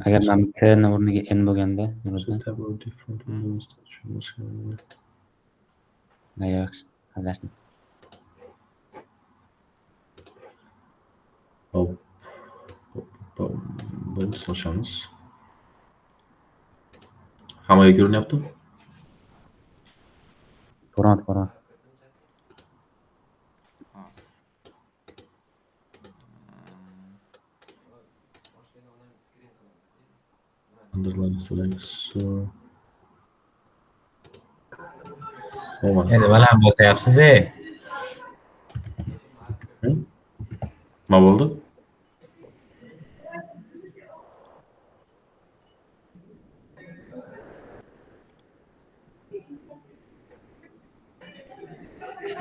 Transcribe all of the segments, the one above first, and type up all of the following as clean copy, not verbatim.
Agar man T ni o'rniga N bo'lganda, Nuriddin. Yaxshi, hazarsin. Hop. Birinchi sochamiz. Hammaga ko'rinyapti? Ko'radi. Underline select so. Endi mana bosyapsiz Nima bo'ldi?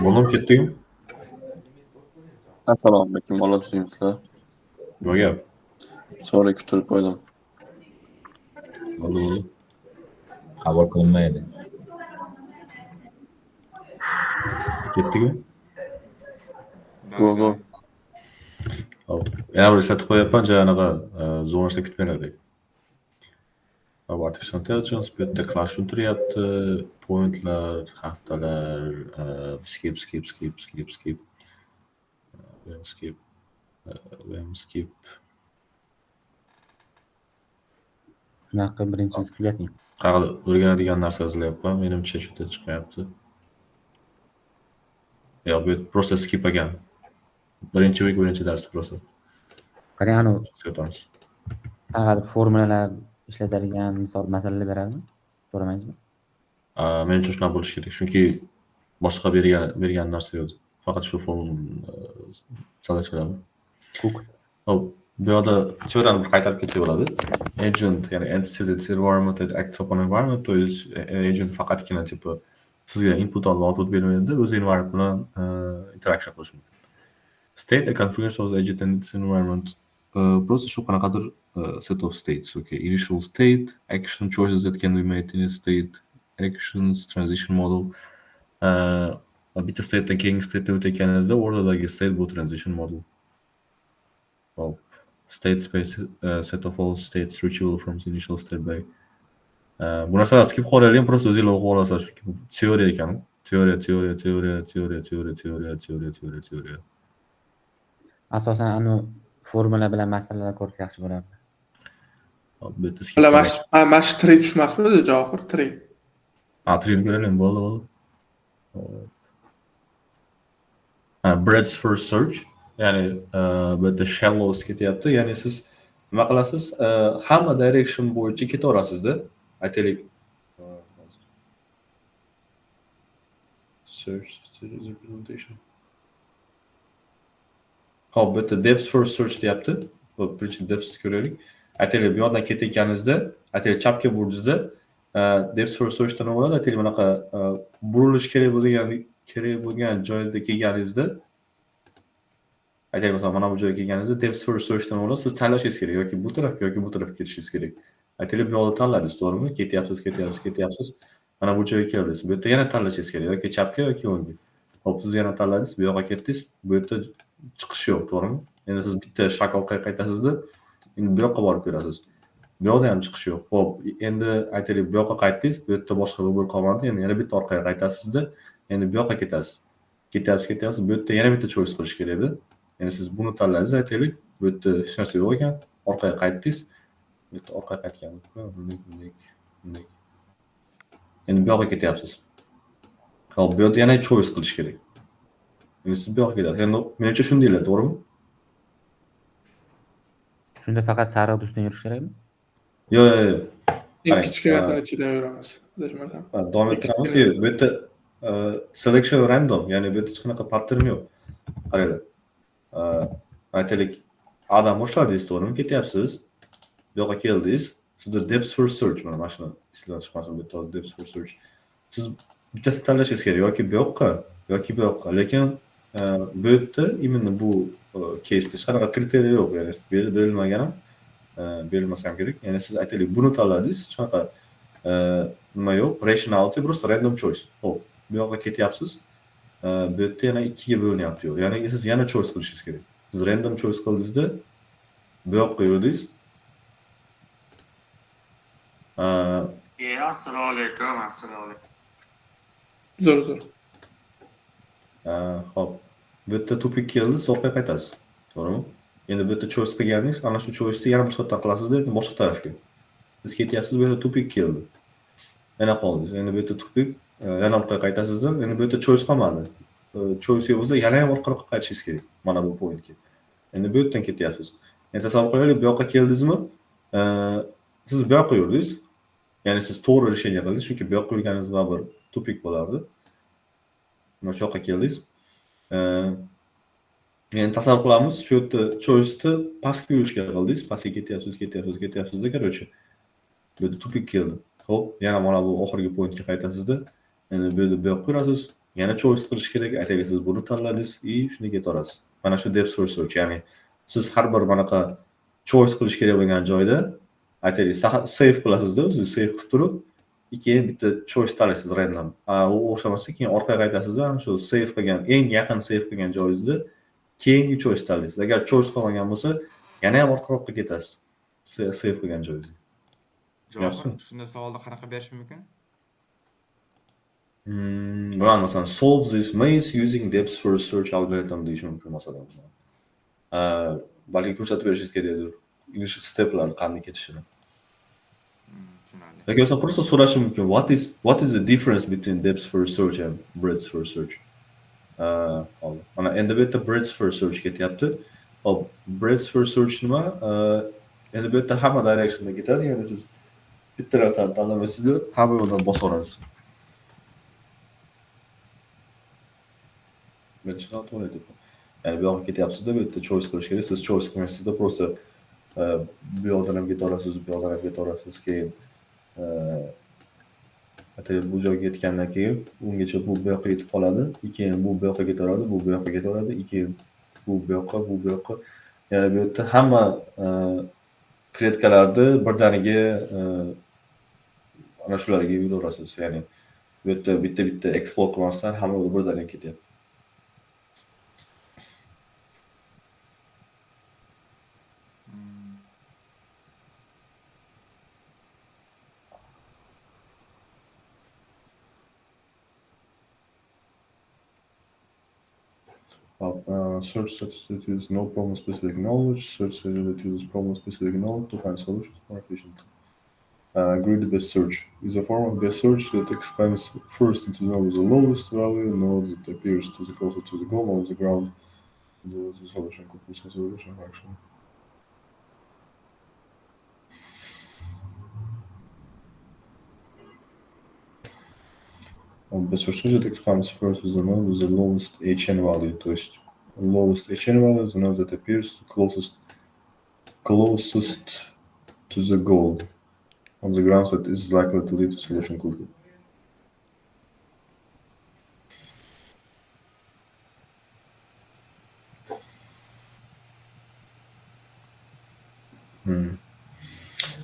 Bo'lim ketdingmi? Assalomu alaykum, olasizlar. Nima gap? So'rab kutib qo'ydim. Bo'ldi. qabul qilinmaydi. Ketdingmi? Go. Hop. Yana bir eslatib qo'yapman, anaqa zonasida kutmaydi. Artificial intelligence bu yerda class tushuntiryapti, pointlar, haftalar, skip. Shunaqa birinchi kutilyapti. Qayerda o'rganadigan narsa izlayapman, menimcha shu yerda chiqmayapti. Yo'q, bu просто skip ekan. Birinchi dars просто. Qarang, anu O'tamiz. qanaqa formulalar ishlatadigan misol masalalar beradimi? Ko'rmaysizmi? Menimcha shunaqa bo'lishi kerak, chunki boshqa bergan narsa yo'q. Faqat shu zadachalar. Cook. Hop, bu yerda teoriyani bir qaytarib ketsa bo'ladi. Agent, ya'ni entity environment that acts upon environment, to is agent faqatgina tipi sizga input olib output bermaydi, o'zi environment bilan interaction qilish mumkin. State a configuration of the agent and its environment. Просто shu qanaqadir set of states. Okay, initial state, action choices that can be made in a state, actions, transition model. Bitta state'dan keyingi state'ga o'tayotganingizda o'rtadagi state bu transition model. Well, state space set of all states reachable from the initial state by. Bu narsalar skip qo'yaylik, просто o'zinglar o'qib olasizlar, chunki bu teoriya ekan. Teoriya. Asosan anu formula bilan masalalar ko'rish yaxshi bo'lardi. Hop, bu yerda skip. Mash 3 tushmasmidi Javohir 3? 3 ko'raylik, bo'ldi. Breadth first search, ya'ni bu yerda shallows ketyapti, ya'ni siz nima qilasiz? Hamma direction bo'yicha ketaverasizda. Aytaylik, search representation. Hop, bu yerda depth first search deyapti. Bu birinchi depth ko'raylik. Aytaylik, bu yoqdan ketayotganingizda, aytaylik chapga burdingizda, depth first search dan bo'ladi. Aytaylik, bunaqa burilish kerak bo'lgan joyda kelganingizda, aytaylik, masalan, mana bu joyga kelganingizda depth first search dan bo'ladi. Siz tanlashingiz kerak, yoki bu tarafga yoki bu tarafga ketishingiz kerak. Aytaylik, bu yoqda tanladingiz, to'g'rimi? Ketyapsiz. Mana bu joyga keldingiz. Bu yerda yana tanlashingiz kerak, yoki chapga yoki o'ngga. Hop, siz yana tanladingiz, bu yoqqa ketdingiz. Bu yerda chiqish yo'q, to'g'rimi? Endi siz bitta shak orqaga qaytasizda, endi bu yoqqa borib ko'rasiz. Bu yoqda ham chiqish yo'q. Hop, endi aytaylik, bu yoqqa qaytdingiz, bu yerda boshqa bir qolmadi. Endi yana bitta orqaga qaytasizda, endi bu yoqqa ketasiz. Ketyapsiz. Bu yerda yana bitta choice qilish kerak edi. Endi siz buni tanladingiz, aytaylik, bu yerda hech narsa yo'q ekan, orqaga qaytdingiz. Bu yerda orqaga qaytganmiz. Endi bu yoqqa ketyapsiz. Hop, bu yerda yana choice qilish kerak. Endi siz bu yoqqa ketasiz. Endi menimcha shundaylar, to'g'rimi? Shunda faqat sariq tusdan yurish kerakmi? Yo'q. Eng kichkina ichida yuramiz. Adashmasam. Davom ettiramiz. Bu yerda selection random, ya'ni bu yerda hech qanaqa pattern yo'q. Qaranglar. Aytaylik, A'dan boshladingiz, to'g'rimi? Ketyapsiz. Bu yoqqa keldingiz. Sizda depth first search mana shuni ishlab chiqmasin, bu yerda depth first search. Siz bittasini tanlashingiz kerak, yoki bu yoqqa, yoki bu yoqqa. Lekin bu yerda imенно bu case hech qanaqa kriteriya yo'q, ya'ni berilmagan ham, berilmasa ham kerak. Ya'ni siz aytaylik, buni tanladingiz, hech qanaqa nima yo'q, rationality, просто random choice. Hop, bu yoqqa ketyapsiz. Bu yerda yana 2 ga bo'linyapti yo'q. Ya'ni siz yana choice qilishingiz kerak. Siz random choice qildingizda bu yoqqa yurdingiz. Assalomu alaykum, assalomu alaykum. Zo'r. Hop. Bu yerda tupik keldi, siz orqaga qaytasiz. To'g'rimi? Endi bu yerda choice qilganingiz, ana shu choice'ni yana bir soatdan qilasizda, endi boshqa tarafga. Siz ketyapsiz, bu yerda tupik keldi. Yana qoldingiz. Endi bu yerda tupik, yana orqaga qaytasizda, endi bu yerda choice qolmadi. Choice yo'q bo'lsa, yana ham orqaroqqa qaytishingiz kerak. Mana bu pointga. Endi bu yerdan ketyapsiz. Endi tasavvur qilaylik, bu yoqqa keldingizmi? Siz bu yoqqa yurdingiz. Ya'ni siz to'g'ri решение qildingiz, chunki bu yoqqa yurganingiz baribir tupik bo'lardi. Mana shu yoqqa keldingiz. Endi tasavvur qilamiz, shu yerda choice'ni pastga yurishga qildingiz. Pastga ketyapsiz-da, короче. Bu yerda tupik keldi. Xo'p, yana mana bu oxirgi pointga qaytasizda. Endi bu yerda bu yoqqa yurasiz. Yana choice qilish kerak. Aytaylik, siz buni tanladingiz va shunga ketaverasiz. Mana shu depth first search, ya'ni siz har bir bunaqa choice qilish kerak bo'lgan joyda aytaylik, save qilasizda, o'zingiz save qilib turib, keyin bitta choice tanlaysiz random. U o'xshamasa, keyin orqaga qaytasizda, ana shu save qilgan, eng yaqin save qilgan joyingizda keyingi choice tanlaysiz. Agar choice qolmagan bo'lsa, yana ham orqaroqqa ketasiz. Save qilgan joyingizga. Javob shunday savolda qanaqa berish mumkin? Bular masalan solve this maze using depth first search algorithm deyish mumkin masalan. Balki ko'rsatib berishingiz kerakdir. Inish steplar qanday ketishini. Yoki bo'lmasa просто so'rash mumkin. What is the difference between depth first search and breadth first search? Mana endi bu yerda breadth first search ketyapti. Hop, breadth first search nima? Endi bu yerda hamma directionda ketadi, ya'ni siz bitta narsani tanlamaysiz, hamma yo'ldan bosaverasiz. Men tushunib to'g'ri. Ya'ni bu yoqqa ketyapsiz-da, bu yerda choice qilish kerak. Siz choice qilmaysizda, просто bu yoqdan ham ketaverasiz, bu yoqdan ham ketaverasiz, keyin bu joyga yetgandan keyin ungacha bu yoqqa yetib qoladi, keyin bu yoqqa ketaveradi, bu yoqqa ketaveradi, keyin bu yoqqa. Ya'ni bu yerda hamma kletkalarni birdaniga ana shularga yuraverasiz. Ya'ni bu yerda bitta explore qilmasdan hamma birdaniga ketyapti. Search that uses no problem-specific knowledge. Search that uses problem-specific knowledge to find solutions more efficiently. Grid-based search is a form of based search that expands first into the node with the lowest value, node that appears to the closer to the goal on the ground. The solution could be solution action. Best search that expands first with the node with the lowest HN value, то есть lowest HN value is the node that appears closest to the goal on the ground that is likely to lead to solution quickly.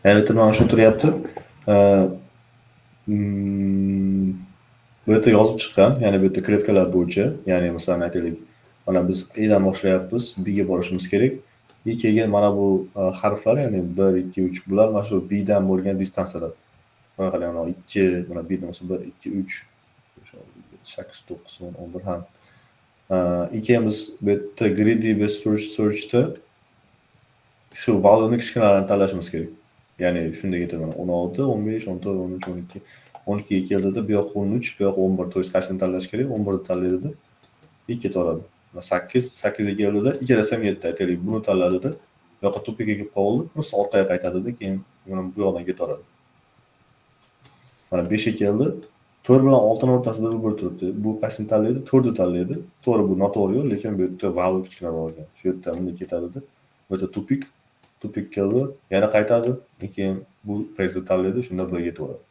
Yani mana shu turyapti. Bu yerda yozib chiqqan, ya'ni bu yerda kletkalar bo'yicha, ya'ni masalan aytaylik, mana biz E'dan boshlayapmiz, B'ga borishimiz kerak. Keyin mana bu harflar, ya'ni 1, 2, 3 bular mana shu B'dan bo'lgan distansiyalar. Mana qarang, mana 2, mana B'dan bo'lsa 1, 2, 3, 8, 9, 10, 11 ham. Keyin biz bu yerda greedy based searchda shu valueni kichkinalarni tanlashimiz kerak. Ya'ni shunday ketadi, 16, 15, 14, 13, 12. 12 ga keldida, bu yoq 13, bu yoq 11, to есть qaysini tanlash kerak? 11 ni tanlaydida, 2 ketaveradi. 8 ga keldida, ikkalasi ham 7 aytaylik, buni tanladida, bu yoqqa tupiga kelib qoldi, просто orqaga qaytadida, keyin mana bu yoqdan ketaveradi. Mana 5 ga keldi, 4 bilan 6 ning o'rtasida bir turibdi. Bu qaysini tanlaydi? 4 ni tanlaydi. To'g'ri, bu noto'g'ri, lekin bu yerda value kichkinaroq ekan. Shu yerda bunday ketadida. Bu yerda tupik keldi, yana qaytadi, keyin bu qaysini tanlaydi, shunda bu yerga ketaveradi.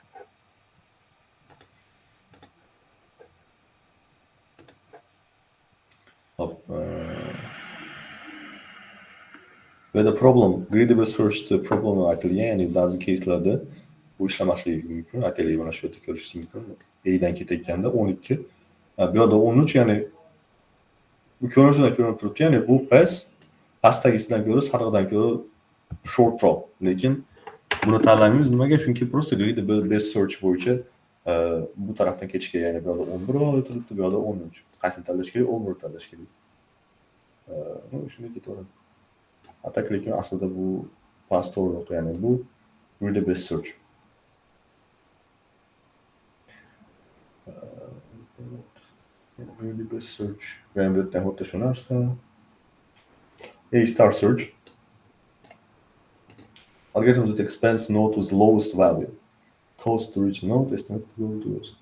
Ve de problem, greedy based search problem aytilgan, ya'ni ba'zi case'larda bu ishlamasligi mumkin. Aytaylik, mana shu yerda ko'rishingiz mumkin. A'dan ketayotganda 12, bu yoqda 13, ya'ni bu ko'rinishidan ko'rinib turibdi, ya'ni bu pass pastdagisidan ko'ra, sariqdan ko'ra short drop, lekin Buni tanlamaymiz. Nimaga? Chunki просто deydi best search bo'yicha bu tarafdan ketish kerak. Ya'ni bu yoqda 11 valyuta turibdi, bu yoqda 13. Qaysini tanlash kerak? 11 tanlash kerak. Shunday ketaveradi. Atak lekin aslida bu past to'g'riroq. Ya'ni bu really best search. Really best search. Yani bu yerdan xuddi shu narsa. A-star search. Algorithms that expands node with lowest value. Cost to reach node, estimate to go to lowest.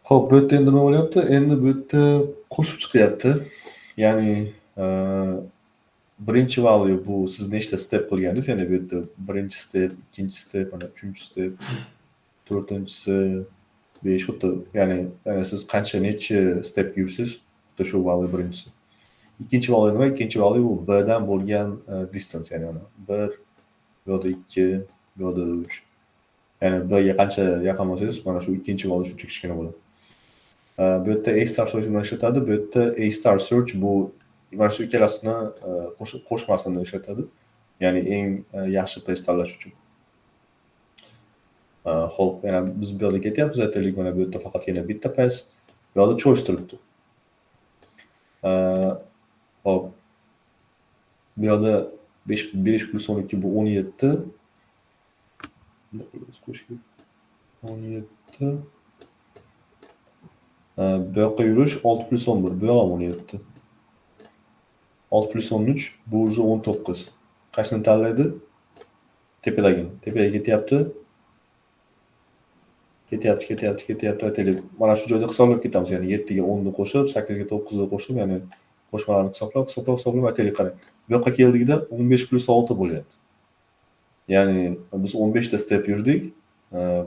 Xo'p, bu yerda endi nima bo'lyapti? Endi bu yerda qo'shib chiqyapti. Ya'ni birinchi value bu siz nechta step qilganingiz, ya'ni bu yerda birinchi step, ikkinchi step, mana uchinchi step, to'rtinchisi, 5 xuddi, ya'ni siz qancha necha step yursiz, xuddi shu value birinchisi. Ikkinchi value nima? Ikkinchi value bu b dan bo'lgan distance, ya'ni mana 1, bu yoqda 2, bu yoqda 3. Ya'ni b ga qancha yaqin bo'lsangiz, mana shu ikkinchi value shuncha kichkina bo'ladi. Bu yerda A-star search bilan ishlatadi. Bu yerda A-star search bu mana shu ikkalasini qo'shmasini ishlatadi. Ya'ni eng yaxshi pace tanlash uchun. Xo'p, yana biz bu yerga ketyapmiz. Aytaylik, mana bu yerda faqatgina bitta pace, bu yerda choice turibdi. Xo'p. Bu yerda 5 plus 12 bu 17. 17. Bu yoqqa yurish 6 plus 11, bu yoq ham 17. 6 plus 13, bu уже 19. Qaysini tanlaydi? Tepedagini. Tepaga ketyapti. Aytaylik. Mana shu joyda hisoblab ketamiz. Ya'ni 7 ga 10 ni qo'shib, 8 ga 9 ni qo'shib, ya'ni qo'shmalarni hisoblab aytaylik, qarang. Bu yoqqa keldikda 15 plus 6 bo'lyapti. Ya'ni biz 15 ta step yurdik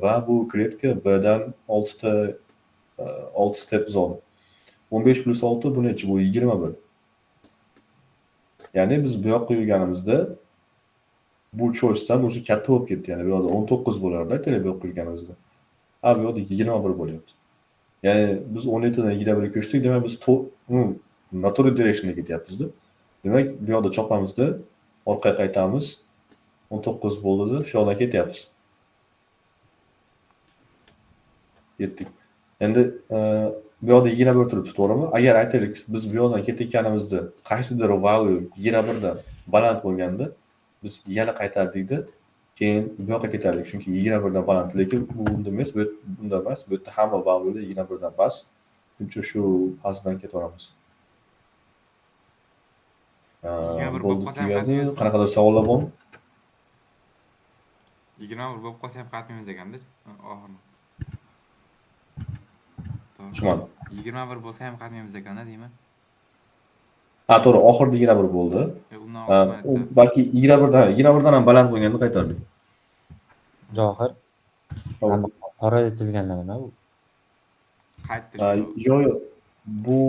va bu kletka b dan 6 ta 6 step uzoq. 15 plus 6 bu necha? Bu 21. Ya'ni biz bu yoqqa yurganimizda bu choice'dan o'zi katta bo'lib ketdi. Ya'ni bu yoqda 19 bo'lardi, aytaylik bu yoqqa yurganimizda. Bu yoqda 21 bo'lyapti. Ya'ni biz 17 dan 21 ga ko'chdik, demak biz natural directionga ketyapmiz-da. Demak, bu yoqda chopamizda, orqaga qaytamiz. 19 bo'ldi, shu yoqdan ketyapmiz. Yetdik. Endi bu yoqda 21 turibdi, to'g'rimi? Agar aytaylik biz bu yoqdan ketayotganimizda qaysidir value 21 dan baland bo'lganda, biz yana qaytardikda, keyin bu yoqqa ketardik. Chunki 21 dan baland, lekin bu bunda emas, bunda emas. Bu yerda hamma value 21 dan past. Chunki shu pastdan ketaveramiz. Qanaqadir savollar bormi? 21 bo'lib qolsa ham qaytmaymiz ekanda oxirni. Tushunmadim. 21 bo'lsa ham qaytmaymiz ekanda deyman. To'g'ri, oxirida 21 bo'ldi. Balki 21 dan ham baland bo'lganda qaytardik. Johir. Qora chizilganlar nima bu? Qaytdi. Yo'q. Bu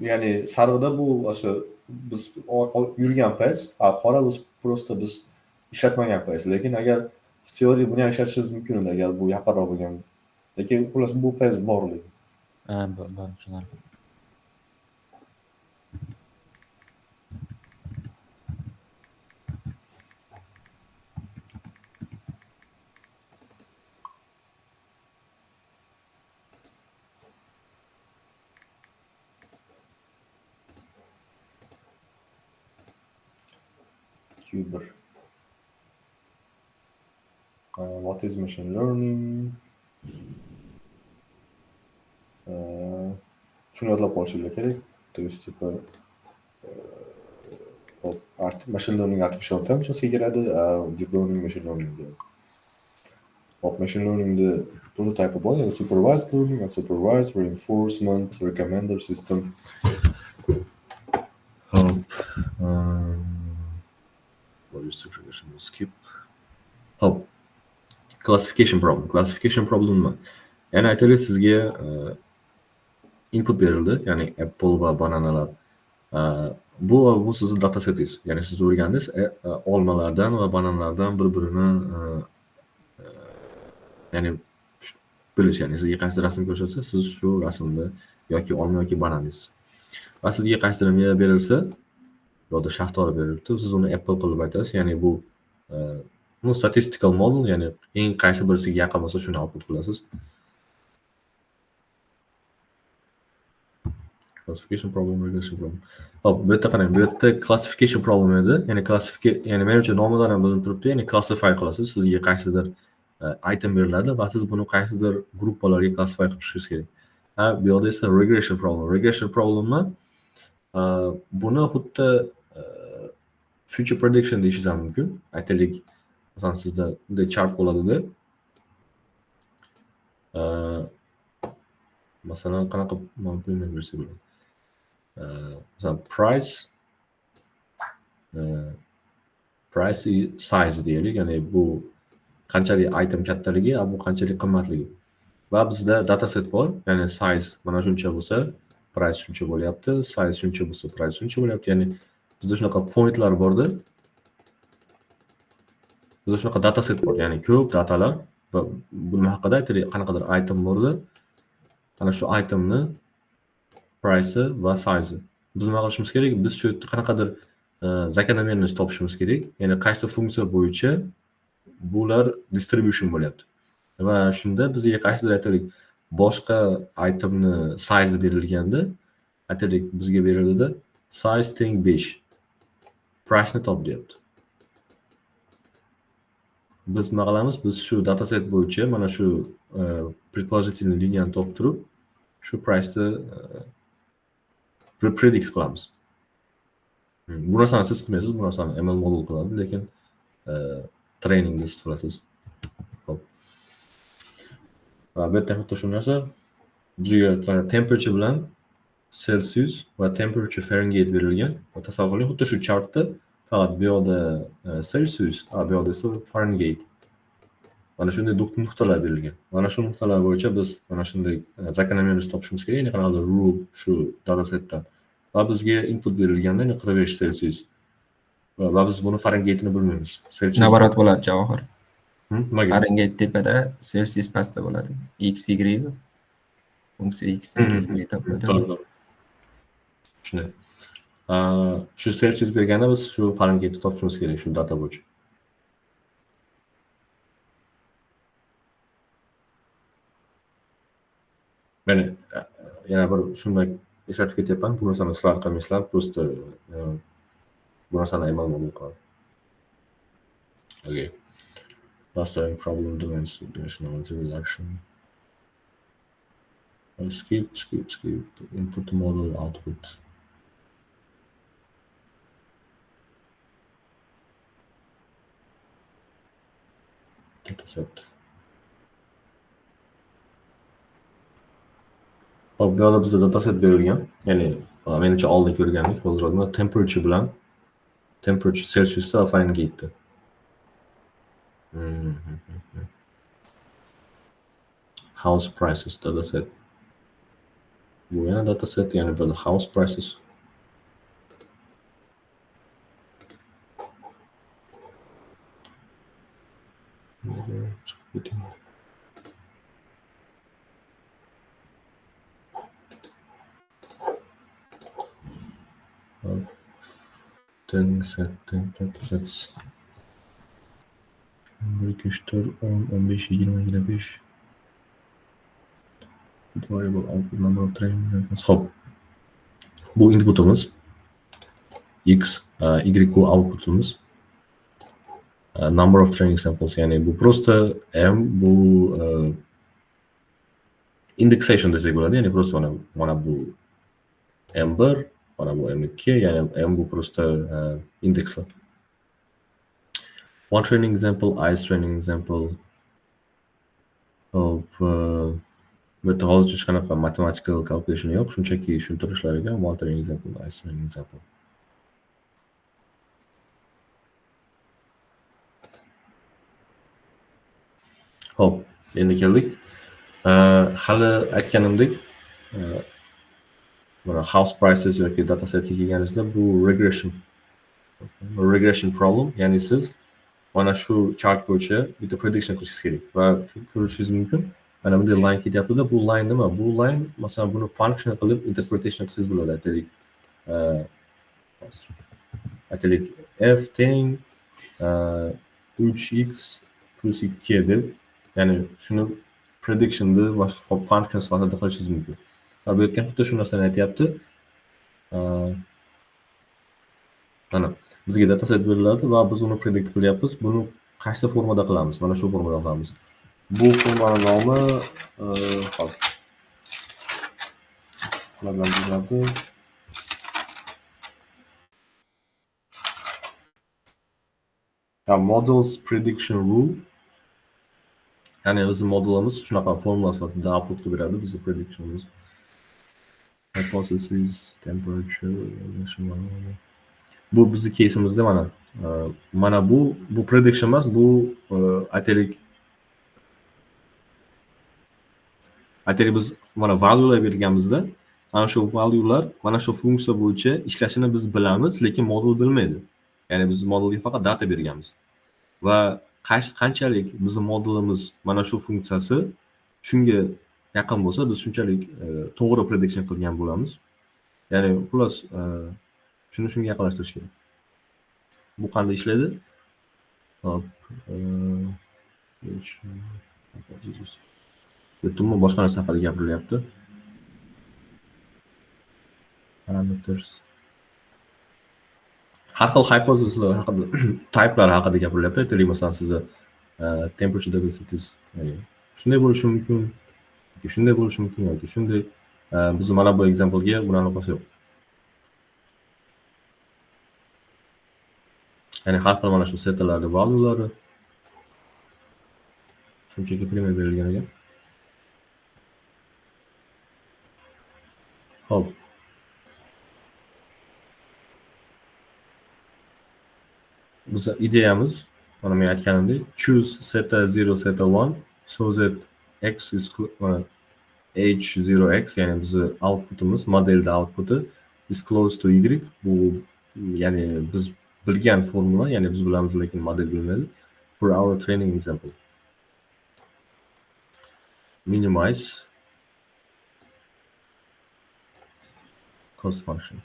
ya'ni sariqda bu o'sha biz yurgan pace, qora biz prosta biz ishlatmagan pace. Lekin agar teoriya buni ham ishlatishimiz mumkin edi, agar bu yaqinroq bo'lganda. Lekin xullas bu pace borligi. Bor, tushunarli. Q1. What is machine learning? Shuni yodlab qo'yishinglar kerak. То есть типа machine learning artificial intelligence'ga kiradi, deep learning machine learning deyiladi. Machine learning'da turli type bor, ya'ni supervised learning, unsupervised, reinforcement, recommender system. Skip. Classification problem nima? Ya'ni aytaylik sizga input berildi, ya'ni apple va bananalar. Bu sizning data setingiz. Ya'ni siz o'rgandingiz olmalardan va bananalardan bir-birini ya'ni bilish, ya'ni sizga qaysi rasm ko'rsatsa, siz shu rasmda yoki olma yoki banan deysiz. Va sizga qaysidir meva berilsa, yoki shaftoli berilibdi, siz uni apple qilib aytasiz, ya'ni bu bu statistical model, ya'ni eng qaysi birisiga yaqin bo'lsa shuni output qilasiz. Classification problem, regression problem. Hop, bu yerda qarang, bu yerda classification problem edi. Ya'ni menimcha nomidan ham bilinib turibdi, ya'ni classify qilasiz. Sizga qaysidir item beriladi va siz buni qaysidir gruppalarga classify qilib chiqishingiz kerak. Bu yerda esa regression problem. Regression problemni buni xuddi future prediction deyishingiz ham mumkin. Aytaylik, masalan sizda bunday chart bo'ladida, masalan qanaqa ma'lumotlar bersa bo'ladi. Masalan price size deylik, ya'ni bu qanchalik item kattaligi, bu qanchalik qimmatligi. Va bizda data set bor, ya'ni size mana shuncha bo'lsa, price shuncha bo'lyapti, size shuncha bo'lsa, price shuncha bo'lyapti. Ya'ni bizda shunaqa pointlar borda. Bizda shunaqa data set bor, ya'ni ko'p datalar va buni haqida aytaylik, qanaqadir item borda. Ana shu itemni price va size. Biz nima qilishimiz kerak? Biz shu yerda qanaqadir zakonomernost topishimiz kerak. Ya'ni qaysi funksiya bo'yicha bular distribution bo'lyapti. Va shunda bizga qaysidir aytaylik boshqa itemni size berilganda, aytaylik bizga berildi, size teng 5. Price ni top deyapti. Biz nima qilamiz? Biz shu dataset bo'yicha mana shu предположительный liniyani topib turib, shu price ni predict qilamiz. Bu narsani siz qilmaysiz, bu narsani ML model qiladi, lekin trainingni siz qilasiz. Xo'p. Va bu yerda xuddi shu narsa bizga temperature bilan Celsius va temperature Fahrenheit berilgan. Va tasavvur qiling, xuddi shu chartda faqat bu yoqda Celsius, bu yoqda esa Fahrenheit. Mana shunday nuqtalar berilgan. Mana shu nuqtalar bo'yicha biz mana shunday zakonomernost topishimiz kerak, ya'ni qanaqadir rule shu datasetdan. Va bizga input berilganda 45 Celsius. Va biz buni Fahrenheitni bilmaymiz. Nabarat bo'ladi Javohir. Nimaga? Fahrenheit tepada, Celsius pastda bo'ladi. X, Y. Funksiya X dan Y topiladi. To'g'ri. Shunday. Shu Celsius berganda biz shu Fahrenheitni topishimiz kerak shu data bo'yicha. Mana yana bir shunday eslatib ketyapman, bu narsani sizlar qilmaysizlar, просто bu narsani amal model qiladi. Okay. Last time problem dimensional action. Skip. Input model output. Dataset. Hop, bu yerda bizda dataset berilgan. Ya'ni menimcha oldin ko'rgandik, hozir temperature bilan temperature Celsiusda va Fahrenheitda. House prices dataset. Bu yana dataset, ya'ni bu house prices. Datasets. 1, 2, 3, 4, 10, 15, 20, 25. Variable output number of training. Hop. Bu inputimiz. X, Y bu outputimiz. Number of training samples, ya'ni bu prosta M bu indexation desak bo'ladi, ya'ni prosta mana bu M1, mana bu M2, ya'ni M bu prosta indekslar. One training example, ice training example of bu yerda hozircha hech qanaqa mathematical calculation yo'q, shunchaki tushuntirishlar ekan. One training example, ice training example. Hop, endi keldik. Hali aytganimdek, mana house prices yoki datasetga kelganingizda bu regression problem, ya'ni siz mana shu chart bo'yicha bitta prediction qilishingiz kerak va ko'rishingiz mumkin. Mana bunday line ketyapti-da, bu line nima? Bu line masalan buni function qilib interpretation qilsangiz bo'ladi. Aytaylik f teng 3x plus 2 deb, ya'ni shuni prediction'ni boshqa function sifatida qilishingiz mumkin. Va bu yerga xuddi shu narsani aytyapti. Mana bizga dataset beriladi va biz uni predict qilyapmiz. Buni qaysi formada qilamiz? Mana shu formada qilamiz. Bu formani nomi hop. Models prediction rule. Ya'ni bizning modelimiz shunaqa formula sifatida output qilib beradi bizning predictionimiz. Hypothesis, temperature, bu bizning case'imizda mana bu prediction emas, bu aytaylik biz mana value'lar berganmizda, ana shu value'lar mana shu funksiya bo'yicha ishlashini biz bilamiz, lekin model bilmaydi. Ya'ni biz modelga faqat data berganmiz. Va qanchalik bizning modelimiz mana shu funksiyasi shunga yaqin bo'lsa, biz shunchalik to'g'ri prediction qilgan bo'lamiz. Ya'ni xullas shuni shunga yaqinlashtirish kerak. Bu qanday ishlaydi? Hop. Butunmi boshqa narsa haqida gapirilyapti. Parameters. Har xil hypothesislar haqida, typelar haqida gapirilyapti. Aytaylik, masalan, sizda temperature datasetingiz shunday bo'lishi mumkin, yoki shunday bo'lishi mumkin, yoki shunday. Biz mana bu examplega buni aloqasi yo'q. Ya'ni har xil mana shu setlarning valuelari shunchaki primiy berilgan ekan. Hop. Biz ideyamiz, mana men aytganimdek, choose theta 0, theta 1 so that x is h0x, ya'ni bizni outputimiz, modelda outputi is close to y. Bu ya'ni biz bilgan formula, ya'ni biz bilamiz lekin model bilmaydi. For our training example. Minimize cost function.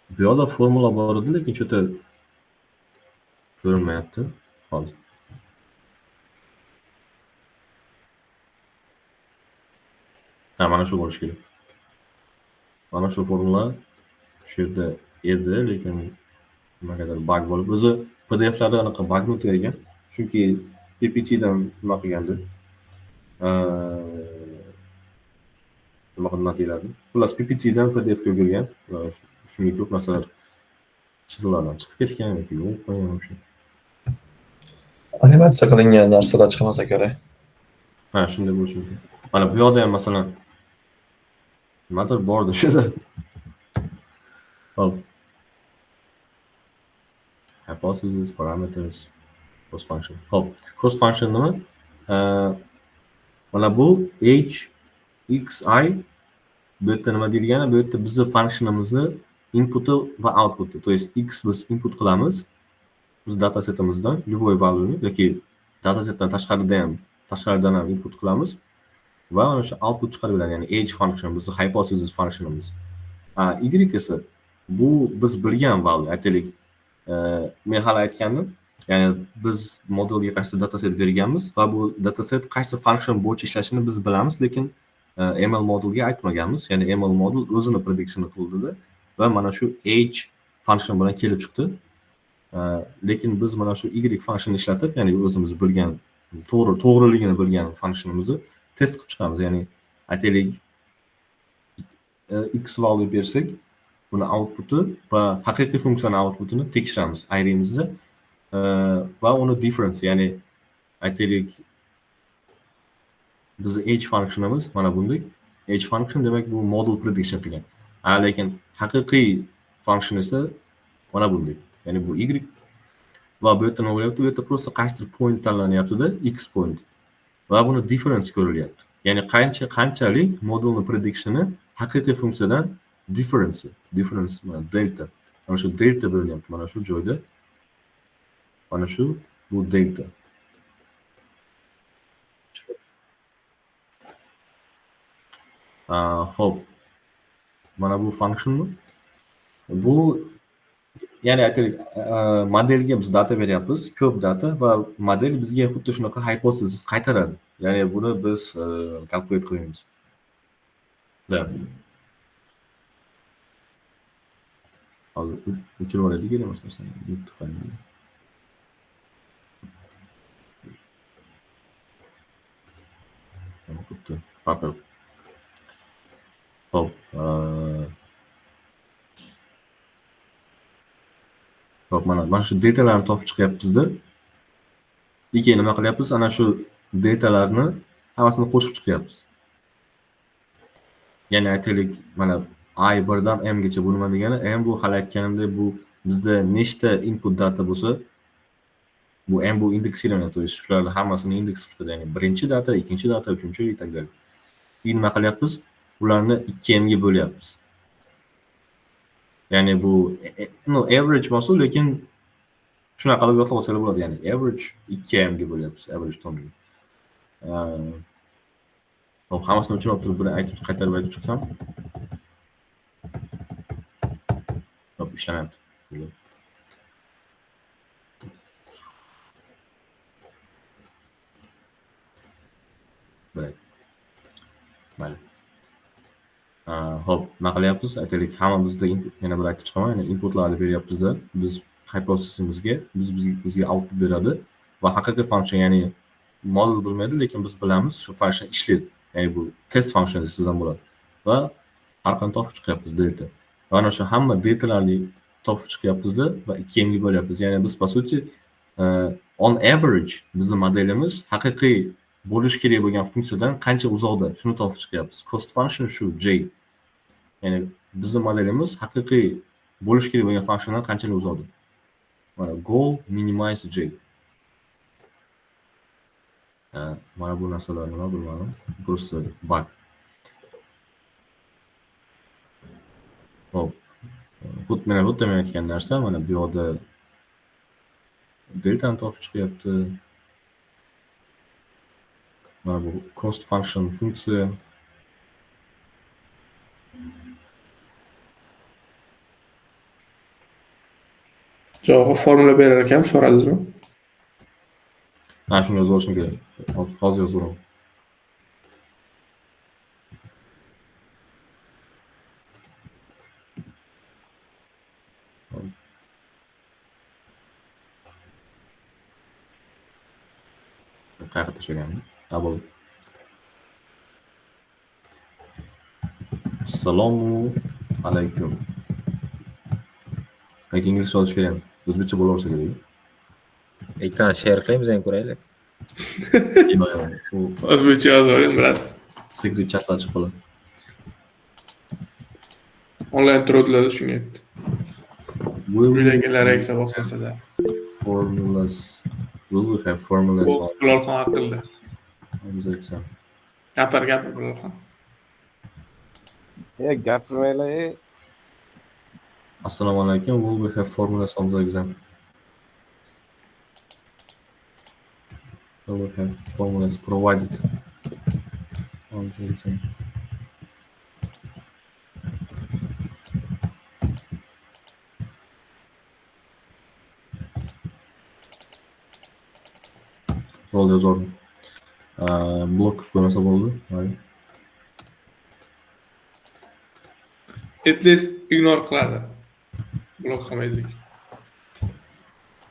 Bu yoqda formula bor edi, lekin cho'ta ko'rinmayapti hozir. Mana shu bo'lishi kerak. Mana shu formula shu yerda edi, lekin nimagadir bug bo'lib, o'zi PDFlarda anaqa bug o'tgan, chunki PPT dan nima qilgandi. Nima deyiladi? Xullas PPT dan PDF ga o'girgan va shunga ko'p narsalar chiziqlardan chiqib ketgan yoki yo'q qo'ygan shu. Animatsiya qilingan narsalar chiqmasa kerak. Ha, shunday bo'lishi mumkin. Mana bu yoqda ham masalan nimadir bordi shuda. Hop. Hypothesis, parameters, cost function. Hop, cost function nima? Mana bu h xi bu yerda nima deyilgani, bu yerda bizning functionimizni inputi va outputi. To есть x biz input qilamiz biz datasetimizdan любой valueni yoki datasetdan tashqaridan ham input qilamiz va mana shu output chiqarib beradi, ya'ni h function bizning hypothesis functionimiz. Y esa bu biz bilgan value. Aytaylik, men hali aytgandim, ya'ni biz modelga qaysi dataset berganmiz va bu dataset qaysi function bo'yicha ishlashini biz bilamiz, lekin ML modelga aytmaganmiz. Ya'ni ML model o'zini prediction qildi va mana shu h function bilan kelib chiqdi. Lekin biz mana shu y function ishlatib, ya'ni o'zimiz bilgan to'g'riligini bilgan functionimizni test qilib chiqamiz. Ya'ni aytaylik x value bersak, buni outputi va haqiqiy funksiyaning outputini tekshiramiz ayrimizda va uni difference, ya'ni aytaylik bizning h functionimiz mana bunday. H function demak bu model prediction qilgan. Lekin haqiqiy function esa mana bunday. Ya'ni bu y va bu yerda nima bo'lyapti? Bu yerda prosta qaysidir point tanlanyapti-da, x point. Va buni difference ko'rilyapti. Ya'ni qanchalik modelni predictioni haqiqiy funksiyadan difference mana delta. Mana shu delta bo'lyapti mana shu joyda. Mana shu bu delta. Hop. Mana bu functionmi? Bu ya'ni aytaylik, modelga biz data beryapmiz, ko'p data va model bizga xuddi shunaqa hypothesis qaytaradi. Ya'ni buni biz calculate qilamiz. Da. Hozir o'chirib yuboraylik kerak narsani. Xuddi papir. Hop, hop, mana shu datalarni topib chiqyapmizda. Keyin nima qilyapmiz? Ana shu datalarni hammasini qo'shib chiqyapmiz. Ya'ni aytaylik, mana I1 dan M gacha bu nima degani? M bu hali aytganimdek, bu bizda nechta input data bo'lsa, bu M bu indeksирование, то есть shularni hammasini indeks chiqadi. Ya'ni birinchi data, ikkinchi data, uchinchi va так dalil. Keyin nima qilyapmiz? Ularni 2M ga bo'lyapmiz. Ya'ni bu average bo'lsa, lekin shunaqa qilib yodlab olsangiz bo'ladi. Ya'ni average 2M ga bo'lyapmiz, average tomoniga. Hop, hammasini o'chirib turib, buni qaytarib aytib chiqsam. Hop, ishlamayapti. Mayli. Hop, nima qilyapmiz? Aytaylik, hammamizda yana bir aytib chiqaman, ya'ni inputlarni beryapmizda, biz hypothesimizga bizga output beradi va haqiqiy function, ya'ni model bilmaydi, lekin biz bilamiz, shu function ishlaydi. Ya'ni bu test function desangiz ham bo'ladi. Va farqini topib chiqyapmiz delta. Va ana shu hamma datalarni topib chiqyapmizda va 2M ga bo'lyapmiz. Ya'ni biz по сути on average bizning modelimiz haqiqiy bo'lish kerak bo'lgan funksiyadan qancha uzoqda, shuni topib chiqyapmiz. Cost function shu J. Ya'ni bizning modelimiz haqiqiy bo'lish kerak bo'lgan funksiyadan qanchalik uzoqda. Mana goal minimize J. Mana bu narsalar nima bilmadim. Просто bug. Hop. Mana bu men aytgan narsa, mana bu yerda deltani topib chiqyapti. Mana bu cost function funksiya. Javob formula berar ekan, so'radingizmi? Ha, shuni yozib olishim kerak. Hozir yozaman. Qayerga tashlaganman? Ha, bo'ldi. Assalomu alaykum. Lekin inglizcha yozish kerak. O'zbekcha bo'laversa kerak. Ekran share qilamiz, ham ko'raylik. O'zbekcha yozavering, biladi. Secret chatlar chiqib qoladi. Onlayn turadilar shunga aytdi. Uydagilar eksa bosmasada. Formulas. Will we have formulas on Bilolxon aqlli. the exam? Gapir Bilolxon. Gapirmaylar. Assalomu alaykum. Will we have formulas on the exam? Will we have formulas provided on the exam? Bo'ldi, yozdim. Blok bo'lmasa bo'ldi. Mayli. At least ignore qiladi. Blok qilmaylik.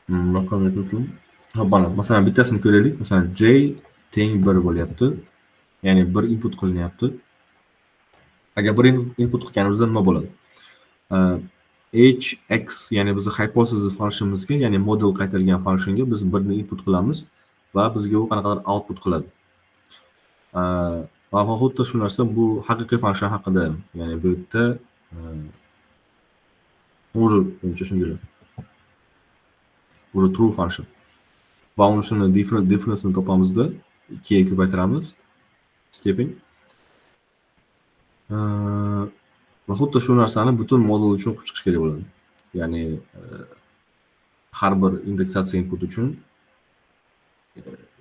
Bunaqa metodlar. Ha, mana masalan bittasini ko'raylik. Masalan J teng 1 bo'lyapti. Ya'ni 1 input qilinyapti. Agar 1 input qilganimizda nima bo'ladi? Hx, ya'ni bizning hypothesis functionimizga, ya'ni model qaytargan functionga biz 1 ni input qilamiz va bizga u qanaqadir output qiladi. Va xuddi shu narsa bu haqiqiy function haqida, ya'ni bu yerda уже shunday. Уже true function. Va uni shuni difference'ni topamizda 2 ga ko'paytiramiz. Stepen. Va xuddi shu narsani butun model uchun qilib chiqish kerak bo'ladi. Ya'ni har bir indeksatsiya input uchun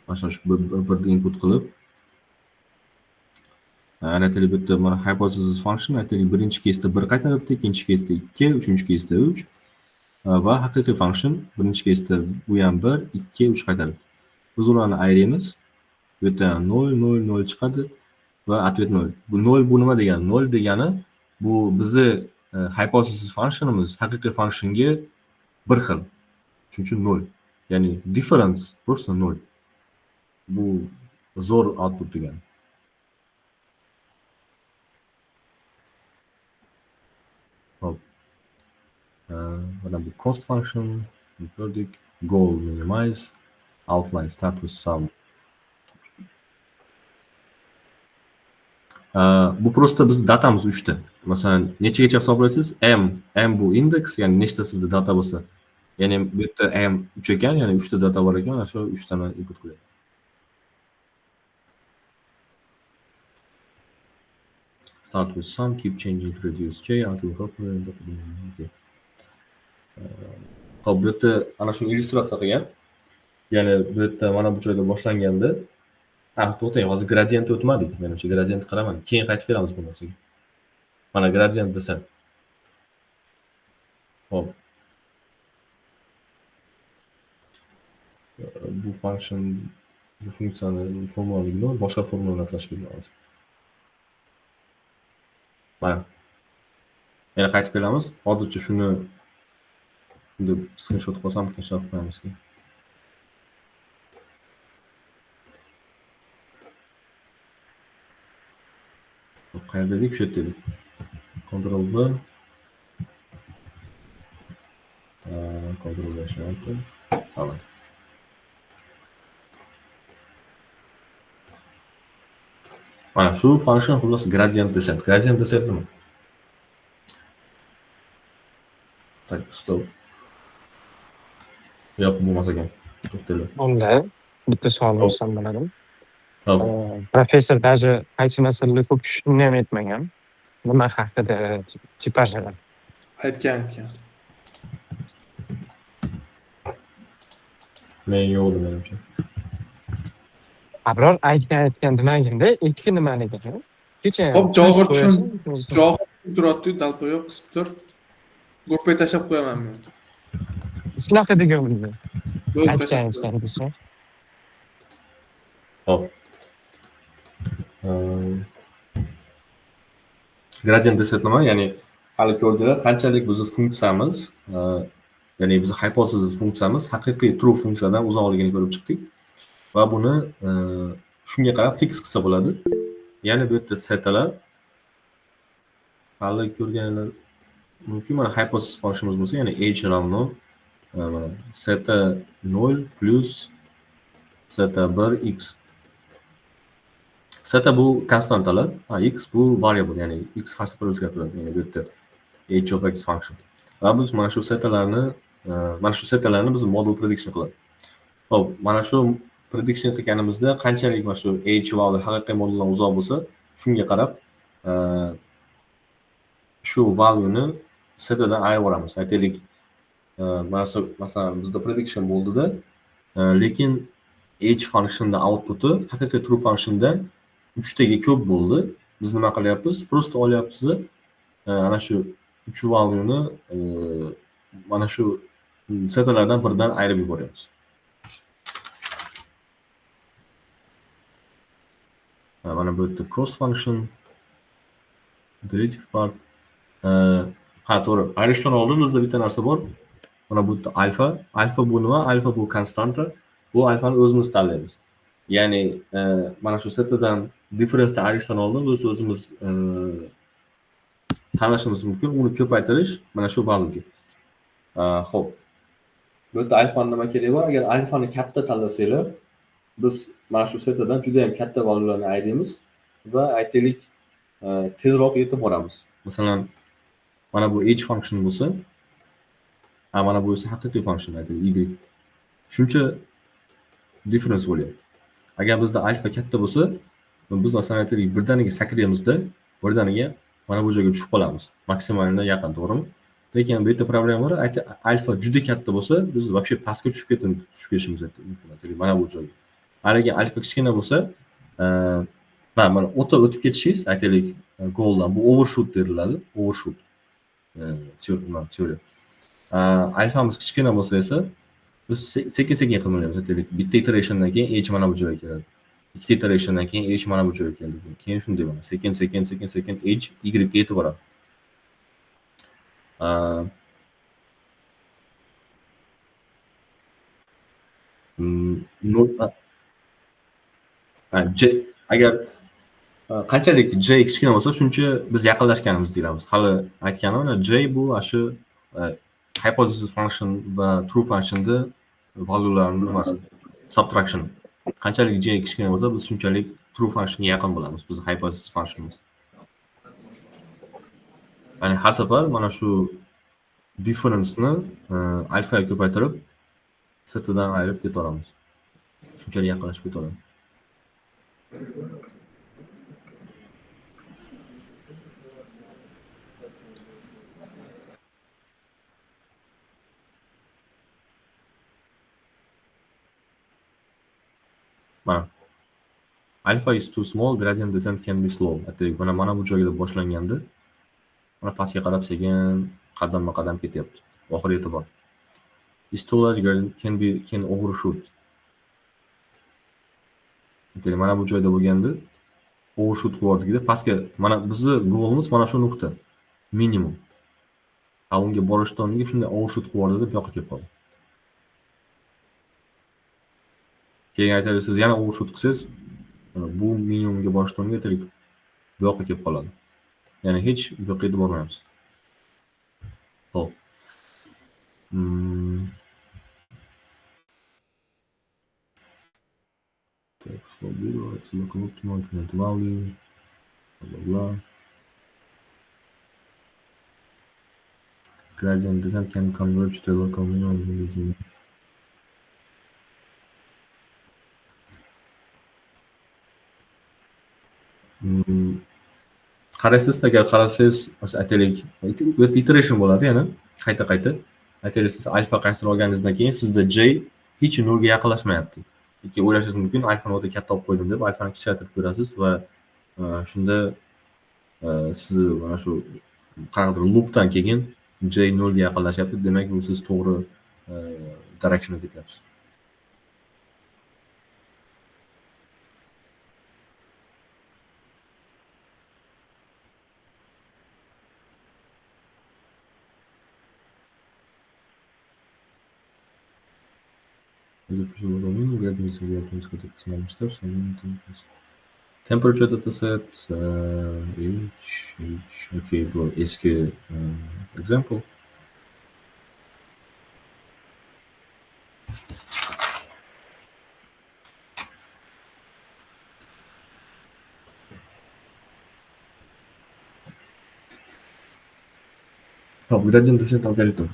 mana shu bir input qilib, aytaylik bitta mana hypothesis function aytaylik birinchi case'da 1 qaytaribdi, ikkinchi case'da 2, uchinchi case'da 3. va haqiqiy function birinchi case'da bu ham 1, 2, 3 qaytaradi. Biz ularni ayiramiz. Bu yerda 0, 0, 0 chiqadi va ответ 0. Bu 0 bu nima degani? 0 degani bu bizni hypothesis functionimiz haqiqiy functionga bir xil. Shuning uchun 0. Ya'ni difference просто 0. Bu zo'r output degani. Hop. Mana bu cost function, ko'rdik. Goal minimize, outline start with sum. Bu prosta biz datamiz 3 ta. Masalan, nechagacha hisoblaysiz? M bu indeks, ya'ni nechta sizda data bo'lsa. Ya'ni bu yerda M 3 ekan, ya'ni 3 ta data bor ekan, ana shu 3 tani input qilyapti. Start with sum, keep changing to reduce j until okay. Hop, bu yerda ana shuni illyustratsiya qilgan. Ya'ni bu yerda mana bu joyda boshlanganda, to'xtang, hozir gradient o'tmadik. Menimcha gradient qaraman. Keyin qaytib kelamiz bu narsaga. Mana gradient desam. Hop. Bu function, bu funksiyani formulaligini boshqa formulani atlash kerak hozir. Mana. Yana qaytib kelamiz. Hozircha shuni deb screenshot qilsam, kechirib qo'yamiz keyin. Qayerda edik? Shu yerda edik. Ctrl V. Ctrl V ishlayapti. Tamam. Mana shu function xullas gradient descent. Gradient descent nima? Tak, stop. Yo'q, bo'lmas ekan. To'xtanglar. Unda bitta savol bersam bo'ladi. Hop. Professor даже qaysi masalaga ko'p tushunishni ham aytmagan. Nima haqida tipajlar? Aytgan. Men yo'q menimcha. Abror aytgan demaganda ikki nimaligini. Kecha Hop, javob turadi, dalpoyoq qisib tur. Gruppaga tashlab qo'yaman men. Shunaqa degan bo'ldi. Bo'ldi, Aytgan desa. Hop. Gradient desent nima? Ya'ni hali ko'rdilar qanchalik bizni funksiyamiz, ya'ni bizni hypothesis funksiyamiz haqiqiy true funksiyadan uzoqligini ko'rib chiqdik. Va buni shunga qarab fix qilsa bo'ladi. Ya'ni bu yerda setalar hali ko'rganlar mumkin. Mana hypothesis functionimiz bo'lsa, ya'ni h равно mana seta 0 plus seta 1 x. Seta bu konstantalar, x bu variable, ya'ni x har safar o'zgarib turadi. Ya'ni bu yerda h of x function. Va biz mana shu setalarni biz model prediction qiladi. Xo'p, mana shu prediction qilganimizda qanchalik mana shu h value haqiqiy modeldan uzoq bo'lsa, shunga qarab shu value-ni setadan ayirib olamiz. Aytaylik, masalan bizda prediction bo'ldida, lekin h functionda output'i haqiqiy true functiondan 3 taga ko'p bo'ldi. Biz nima qilyapmiz? Prosta olyapmiz, ana shu 3 value-ni mana shu setalardan biridan ayirib yuboryapmiz. Mana bu yerda cross function, derivative part. To'g'ri. Ayirishdan oldin bizda bitta narsa bor. Mana bu yerda alfa. Alfa bu nima? Alfa bu konstanta. Bu alfani o'zimiz tanlaymiz. Ya'ni mana shu setadan difference'ni ayirishdan oldin biz o'zimiz tanlashimiz mumkin. Uni ko'paytirish mana shu valuega. Xo'p. Bu yerda alfani nima keragi bor? Agar alfani katta tanlasanglar, biz mana shu setadan juda ham katta valyularni ayiramiz va aytaylik tezroq yetib boramiz. Masalan, mana bu h function bo'lsa, mana bu esa haqiqiy function aytaylik y. Shuncha difference bo'lyapti. Agar bizda alfa katta bo'lsa, biz masalan aytaylik birdaniga sakrayamizda, birdaniga mana bu joyga tushib qolamiz. Maksimalga yaqin, to'g'rimi? Lekin bu yerda problem bor. Alfa juda katta bo'lsa, biz вообще pastga tushib ketishimiz mumkin. Aytaylik mana bu joyga. Agar alfa kichkina bo'lsa, mana o'ta o'tib ketishingiz, aytaylik goaldan bu overshoot deyiladi. Overshoot teoriya. alfamiz kichkina bo'lsa esa biz sekin-sekin qilmaymiz. Aytaylik, bitta iterationdan keyin h mana bu joyga keladi. Ikkita iterationdan keyin h mana bu joyga keldi. Keyin shunday bo'ladi. Sekin-sekin h y ga yetib boradi. Agar qanchalik j kichkina bo'lsa, shuncha biz yaqinlashganimiz deyilamiz. Hali aytganim, j bu shu hypothesis function va true functionda valyularni nimasi subtraction. Qanchalik j kichkina bo'lsa, biz shunchalik true functionga yaqin bo'lamiz. Biz hypothesis functionimiz. Ya'ni har safar mana shu difference-ni alfa ga ko'paytirib, setidan ayirib ketaveramiz. Shunchalik yaqinlashib ketaveramiz. Mana alpha is too small, gradient descent can be slow. Aytaylik, mana bu joyga boshlanganda, mana pastga qarab sekin qadamma-qadam ketyapti. Oxiriga yetib bor. Is too large, gradient can overshoot. Aytaylik, mana bu joyda bo'lganda overshoot qilyapti-da, pastga mana bizni goalimiz mana shu nuqta. Minimum. Unga borishdan unga shunday overshoot qilyapti-da, bu yoqqa kelib qoldi. Keyin aytaylik, siz yana overshoot qilsangiz, bu minimumga borishdan aytaylik, bu yoqqa kelib qoladi. Ya'ni hech bu yoqqa yetib bormaymiz. Xo'p. Так, slow it's local optimal current value, blah blah. Gradient descent can converge to local minimum. Qaraysiz, agar qarasangiz, aytaylik, iteration bo'ladi, yana qayta-qayta. Aytaylik, siz alfa qaysini olganingizdan keyin sizda j hech nolga yaqinlashmayapti. Yoki o'ylashingiz mumkin, alfani o'ta katta olib qo'ydim deb, alfani kichaytirib ko'rasiz va shunda siz mana shu qanaqadir loopdan keyin j nolga yaqinlashyapti, demak bu siz to'g'ri directionga ketyapsiz. Temperature dataset, okay, bu eski example. Gradient descent algorithm.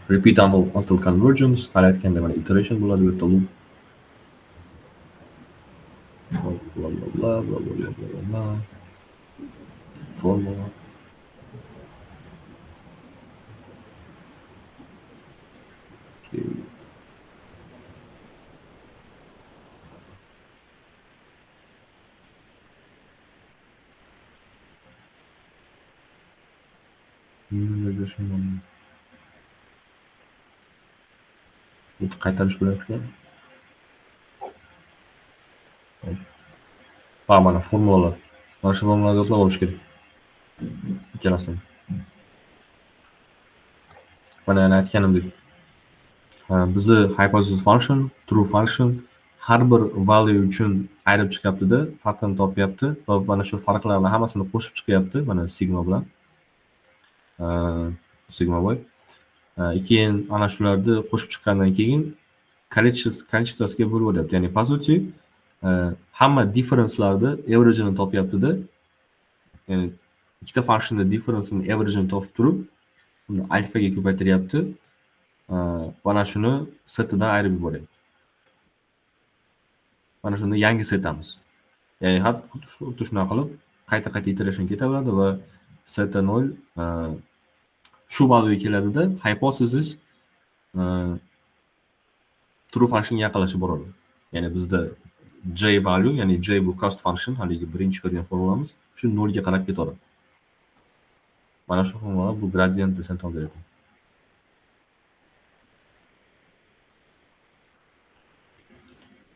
Repeat until convergence. Qalayotganda mana iteration bo'ladi, bu yerda loop. Blah blah blah blah blah blah blah. Formula. Okay. Qaytarish bo'larkan. Mana formulalar. Mana shu formulalarni yodlab olish kerak. Ikkalasini. Mana yana aytganimdek, bizni hypothesis function, true function har bir value uchun ayirib chiqyapti-da, farqini topyapti va mana shu farqlarni hammasini qo'shib chiqyapti, mana sigma bilan. Sigma boy. Keyin ana shularni qo'shib chiqqandan keyin количествosiga bo'lib o'tyapti. Ya'ni по сути, hamma difference'larda average'ini topyapti-da. Ya'ni ikkita functionda difference'ning average'ini topib turib, uni alfa ga ko'paytiryapti. Mana shuni setidan ayirib yuboryapti. Mana shunda yangi setamiz. Ya'ni xuddi shunaqa qilib qayta-qayta iteration ketaveradi va seta 0 shu value keladi-da, hypothesis true functionga yaqinlashib boradi. Ya'ni bizda j value, ya'ni j bu cost function, haligi birinchi ko'rgan formulamiz, shu 0 ga qarab ketadi. Mana shu formula bu gradient descent algoritm.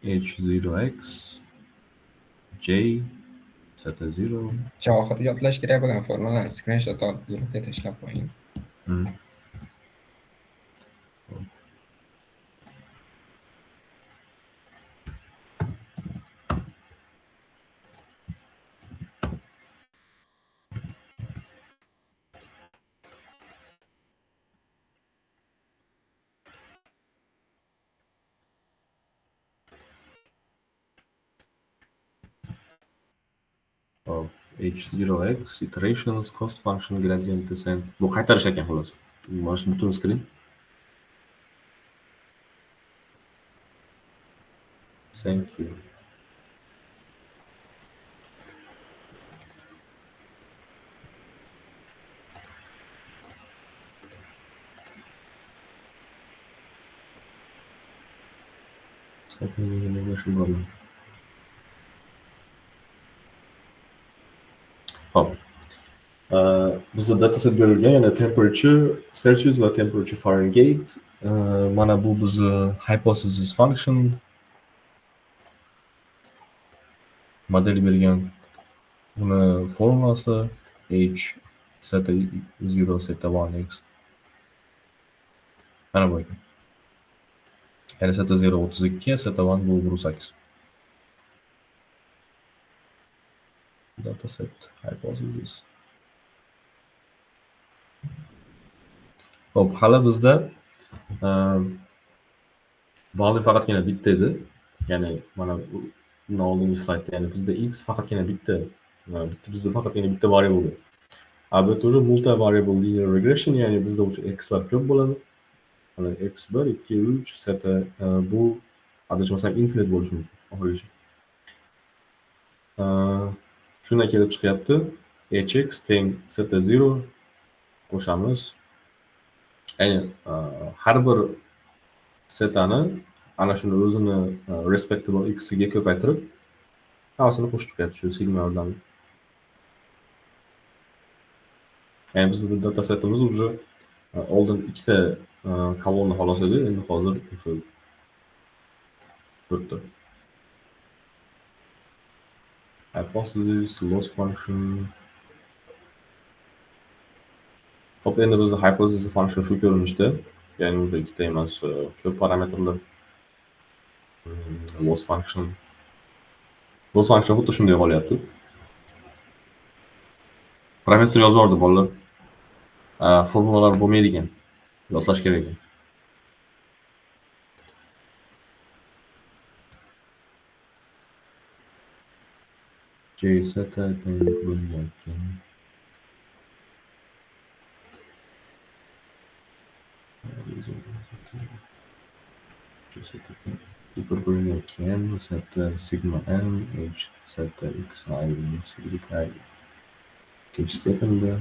H0x J zeta 0. Johir yodlash kerak bo'lgan formulani screenshot olib grupga tashlab qo'ying. Hop, H0x iterations cost function gradient descent. Bu qaytarish ekan xolos. Mana shu butun screen. Thank you. Hop. Bizda dataset berilgan, yana temperature Celsius va temperature Fahrenheit. Mana bu bizni hypothesis function model bergan. Uni formulasi h zeta 0 zeta 1x. Mana bu ekan. Yani zeta 0 32, zeta 1 bu 1.8. Dataset hypothesis. Hop, hali bizda value faqatgina bitta edi. Ya'ni mana bu oldingi slaydda, ya'ni bizda x faqatgina bitta, bizda faqatgina bitta variable bor. Bu yerda multi variable linear regression, ya'ni bizda o'sha x'lar ko'p bo'ladi. Mana x1, 2, 3 zeta bu adashmasam infinite bo'lishi mumkin oxirigacha. Shundan kelib chiqyapti. hx teng zeta 0 qo'shamiz. Ya'ni har bir zetani ana shuni o'zini respectable x ga ko'paytirib hammasini qo'shib chiqyapti shu sigma yordamida. Ya'ni bizda data setimiz уже oldin ikkita kolonna xolos edi, endi hozir o'sha to'rtta. Hypothesis, loss function. Hop, endi bizda hypothesis function shu ko'rinishda, ya'ni o'sha ikkita emas, ko'p parametrlar. Loss function xuddi shunday qolyapti. Professor yozib yubordi bolalar. Formulalar bo'lmaydi ekan. Yodlash kerak ekan. J zeta teng bo'lgan ekan. Super bölüngen ekan, zeta sigma n h zeta x i minus y ikkinchi stependa.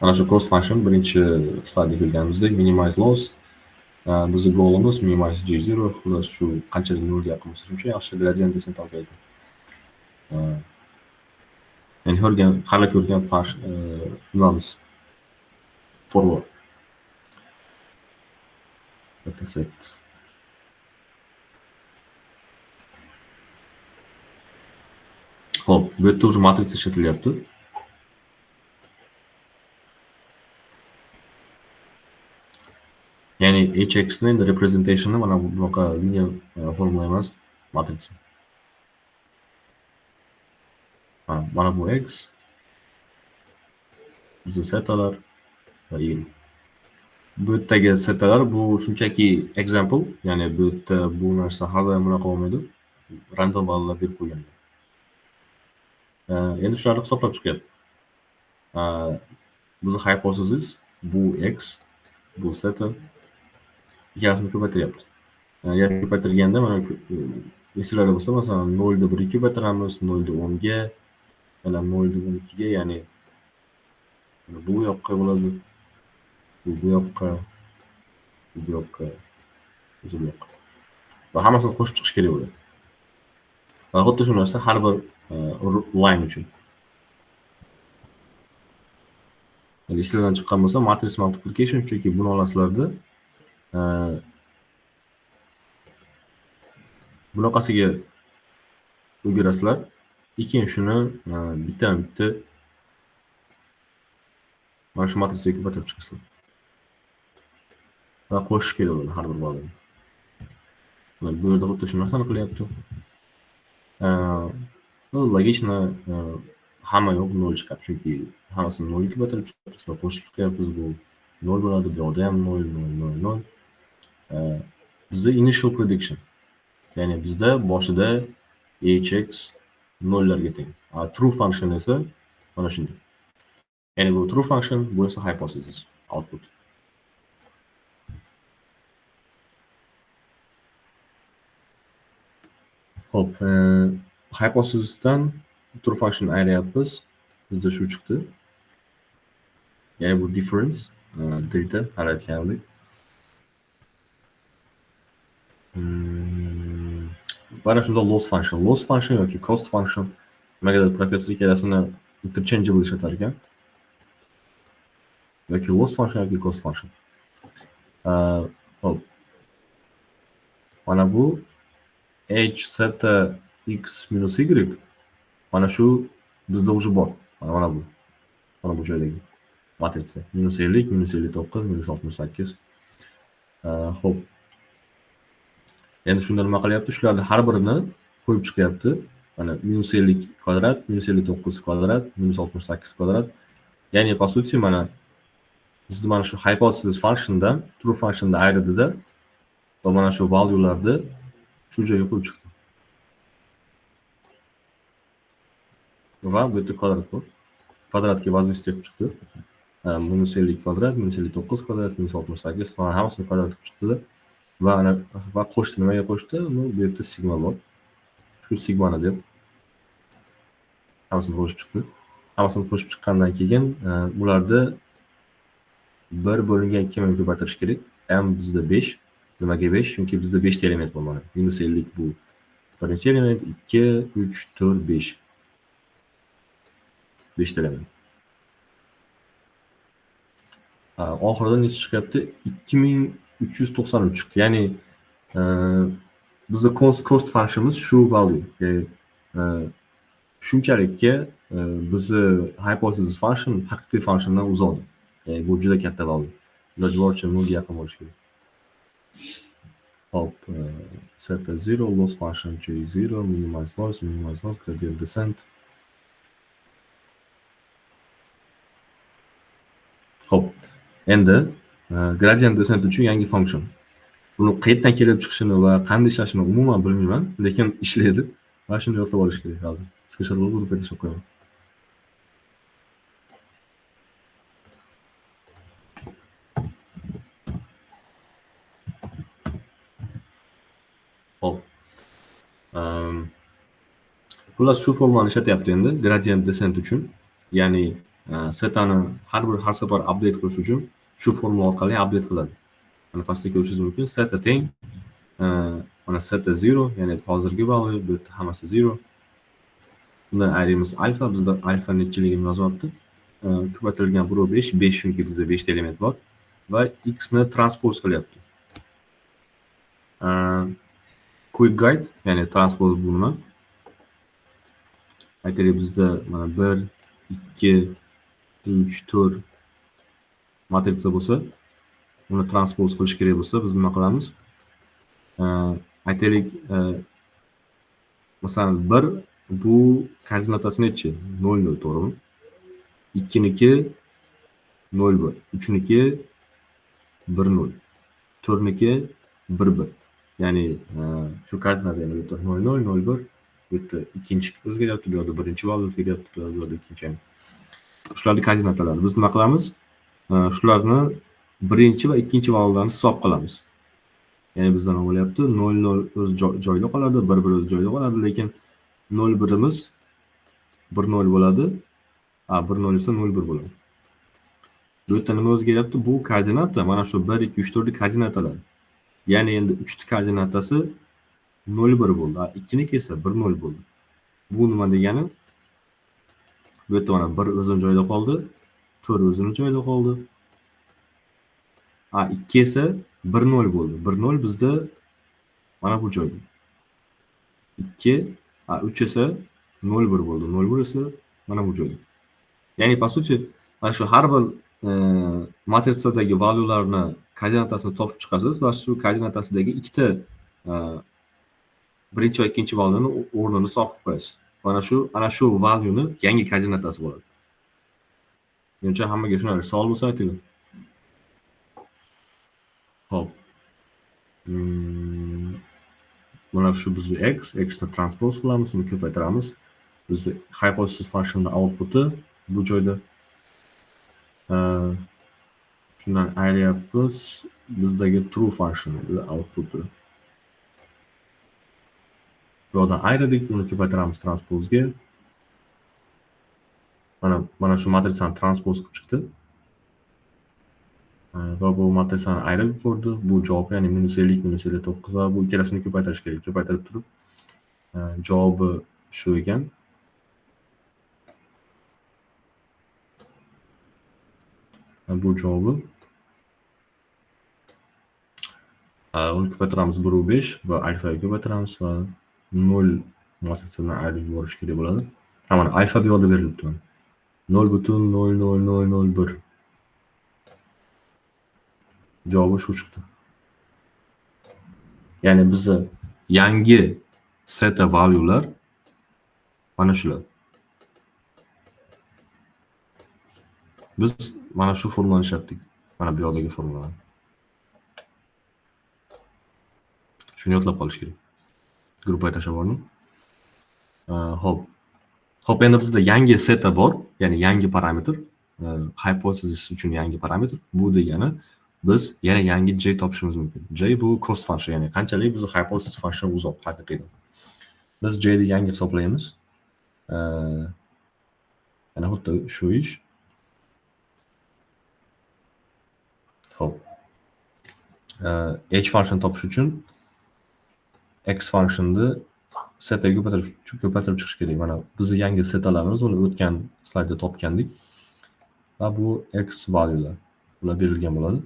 Mana shu cost function birinchi slaydda ko'rganimizdek minimize loss. Bizning goalimiz minimize j0, xullas shu qanchalik nolga yaqin bo'lsa shuncha yaxshi gradient descent oladi. Yani hali ko'rgan nimamiz formula. Dataset. Hop, bu yerda уже matrica ishlatilyapti. Ya'ni hx ni endi representationni mana bunaqa linear formula emas, matrica. Mana bu x, bizning setalar va y. Bu yerdagi setalar bu shunchaki example, ya'ni bu yerda bu narsa har doim bunaqa bo'lmaydi. Random vallar berib qo'ygan. Endi shularni hisoblab chiqyapti. Bizning hypothesis bu x, bu seta ikkalasini ko'paytiryapti. Ya'ni ko'paytirganda mana esinglarda bo'lsa, masalan 0 ni 1 ko'paytiramiz, 0 ni 10 ga, yana 0 ni 12 ga, ya'ni bu yoqqa bo'ladi. Bu yoqqa, bu yoqqa, bu yoqqa. Va hammasini qo'shib chiqish kerak bo'ladi. Va xuddi shu narsa har bir line uchun. Endi sizlardan chiqqan bo'lsa matrix multiplication, chunki buni olasizlarda bunaqasiga o'girasizlar. Keyin shuni bitta mana shu matrisaga ko'paytirib chiqasizlar. Va qo'shish kerak bo'ladi har bir valni. Bu yerda xuddi shu narsani qilyapti. Logichno hamma yo'q 0 chiqadi, chunki hammasini 0 ga ko'paytirib chiqyapmiz va qo'shib chiqyapmiz. Bu 0 bo'ladi, bu yerda ham 0, 0, 0, 0. Bizda initial prediction, ya'ni bizda boshida hx 0 larga teng. True function esa mana shunday. Ya'ni bu true function, bu esa hypothesis output. Hop, hypothesisdan true function ayryapmiz. Bizda shu chiqdi. Ya'ni bu difference, delta hal etgandik. Mana shunda loss function yoki cost function nimagadir professor ikkalasini interchangeable ishlatar ekan. Yoki loss function yoki cost function. Hop. Mana bu h zeta x minus y mana shu bizda уже bor. Mana bu. Mana bu joydagi matritsa -50, -59, -68. Hop. Endi shunda nima qilyapti? Shularni har birini qo'yib chiqyapti. Mana -50 kvadrat, -59 kvadrat, -68 kvadrat. Ya'ni по сути mana bizni mana shu hypothesis functiondan true functionda ayridida va mana shu value'larni shu joyga qo'yib chiqdi. Va bu yerda kvadrat bor. Kvadratga возвести qilib chiqdi. -50 kvadrat, -59 kvadrat, -68 va hammasini kvadrat qilib chiqdi. Va ana va qo'shdi, nimaga qo'shdi? Bu yerda sigma bor. Shu sigmani deb hammasini qo'shib chiqdi. Hammasini qo'shib chiqqandan keyin ularni 1 bo'lingan 2 bilan ko'paytirish kerak. M bizda 5. Nimaga 5? Chunki bizda 5 ta element bor mana. -50 bu birinchi element, 2, 3, 4, 5. 5 ta element. Oxirida necha chiqyapti? 2393 chiqdi. Ya'ni bizda cost functionimiz shu value. Ya'ni shunchalikka bizni hypothesis function haqiqiy functiondan uzoqdir. Ya'ni bu juda katta value. Iloji boricha 0 ga yaqin bo'lishi kerak. Hop, zeta 0, loss function j0, minimize loss, gradient descent. Hop, endi gradient descent uchun yangi function. Buni qayerdan kelib chiqishini va qanday ishlashini umuman bilmayman, lekin ishlaydi. Va shuni yodlab olish kerak hozir. Screenshot olib gruppga tashlab qo'yaman. Hop. Xullas shu formulani ishlatyapti endi gradient descent uchun. Ya'ni setani har safar update qilish uchun shu formula orqali update qiladi. Mana pastda ko'rishingiz mumkin. Seta teng mana seta 0, ya'ni hozirgi value, bu yerda hammasi 0. Bundan ayrimiz alfa, bizda alfa nechiligini yozyapti. Ko'paytirilgan 1/5, 5 chunki bizda 5 ta element bor va x ni transpose qilyapti. Quick guide, ya'ni transpose bu nima? Aytaylik bizda mana 1, 2, 3, 4 matritsa bo'lsa, uni transpose qilish kerak bo'lsa, biz nima qilamiz? Aytaylik, masalan 1 bu koordinatasi nechi? 0, 0, to'g'rimi? 2 niki 0, 1, 3 niki 1, 0, 4 niki 1, 1. Ya'ni shu koordinata yana bu yerda 0, 0, 0, 1. Bu yerda ikkinchi o'zgaryapti, bu yerda birinchi value o'zgaryapti, bu yerda ikkinchi. Shularning koordinatalari. Biz nima qilamiz? Shularni birinchi va ikkinchi valuelarni hisob qilamiz. Ya'ni bizda nima bo'lyapti? 0, 0 o'z joyida qoladi, 1, 1 o'z joyida qoladi, lekin 0, 1imiz 1, 0 bo'ladi. 1, 0 esa 0, 1 bo'ladi. Bu yerda nima o'zgaryapti? Bu koordinata mana shu 1, 2, 3, 4 koordinatalar. Ya'ni endi 3 ta koordinatasi 0, 1 bo'ldi. 2 niki esa 1, 0 bo'ldi. Bu nima degani? Bu yerda mana 1 o'zining joyida qoldi, 4 o'zining joyida qoldi. 2 esa 1-0 bo'ldi. 1-0 bizda mana bu joyda. 3 esa 0-1 bo'ldi. 0-1 esa mana bu joyda. Ya'ni по сути mana shu har bir matrisadagi valuelarni koordinatasini topib chiqasiz va shu koordinatasidagi ikkita birinchi va ikkinchi valueni o'rnini solib qo'yasiz. Ana shu valueni yangi koordinatasi bo'ladi. Menimcha hammaga tushunarli savol bo'lsa aytinglar. Xo'p. Mana shu bizni x ni transpose qilamiz, uni ko'paytiramiz. Bizni hypothesis function'da output'i bu joyda shundan ayryapmiz. Bizdagi true function output'i. Bu yerda ayirdik, uni ko'paytiramiz transpose'ga. Mana shu matrisani transpose qilib chiqdi. Va bu matrisani ayirib ko'rdi. Bu javob ya'ni -50 -59 va bu ikkalasini ko'paytirish kerak. Ko'paytirib turib javobi shu ekan. Bu javobi uni ko'paytiramiz 1/5 va alfaga ko'paytiramiz va 0 matrisadan ayirib yuborish kerak bo'ladi. Mana alfa bu yerda berilibdi. 0.00001. Javobi shu chiqdi. Ya'ni bizni yangi seta value'lar mana shular. Biz mana shu formulani ishlatdik. Mana bu yerdagi formulani. Shuni yodlab qolish kerak. Gruppaga tashlab yubordim. Xo'p, endi bizda yangi seta bor, ya'ni yangi parametr, hypothesis uchun yangi parametr. Bu degani biz yana yangi j topishimiz mumkin. J bu cost function, ya'ni qanchalik bizni hypothesis function uzoq haqiqatan. Biz j ni yangi hisoblaymiz. Yana xuddi shu ish. Xo'p. H function topish uchun x functionni setaga ko'paytirib chiqish kerak. Mana bizni yangi setalarimiz, uni o'tgan slaydda topgandik. Va bu x valuelar. Ular berilgan bo'ladi.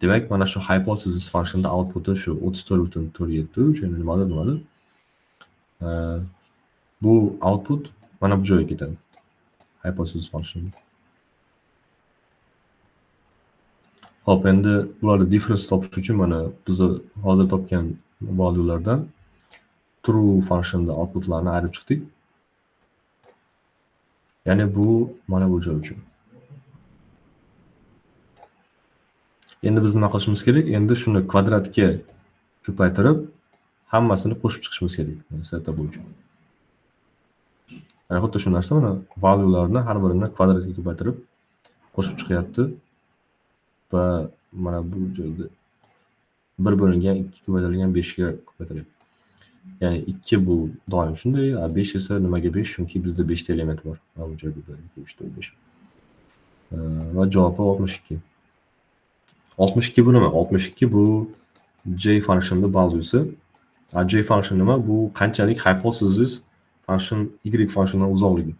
Demak, mana shu hypothesis functionda output'i shu 34.473, ya'ni nimadir. Bu output mana bu joyga ketadi. Hypothesis function. Xo'p, endi bularni difference topish uchun mana biz hozir topgan valuelardan true functionda outputlarni ayirib chiqdik. Ya'ni bu mana bu joy uchun. Endi biz nima qilishimiz kerak? Endi shuni kvadratga ko'paytirib, hammasini qo'shib chiqishimiz kerak. Seta bo'yicha. Mana xuddi shu narsa, mana valuelarni har birini kvadratga ko'paytirib qo'shib chiqyapti. Va mana bu joyda 1 bo'lingan 2 ko'paytirilgan 5 ga ko'paytiryapti. Ya'ni 2 bu doim shunday, 5 esa nimaga 5? Chunki bizda 5 ta element bor. Mana bu joyda 1, 2, 3, 4, 5. Va javobi 62. 62 bu nima? 62 bu j functionning valuesi. J function nima? Bu qanchalik hypothesis function y functiondan uzoqligi.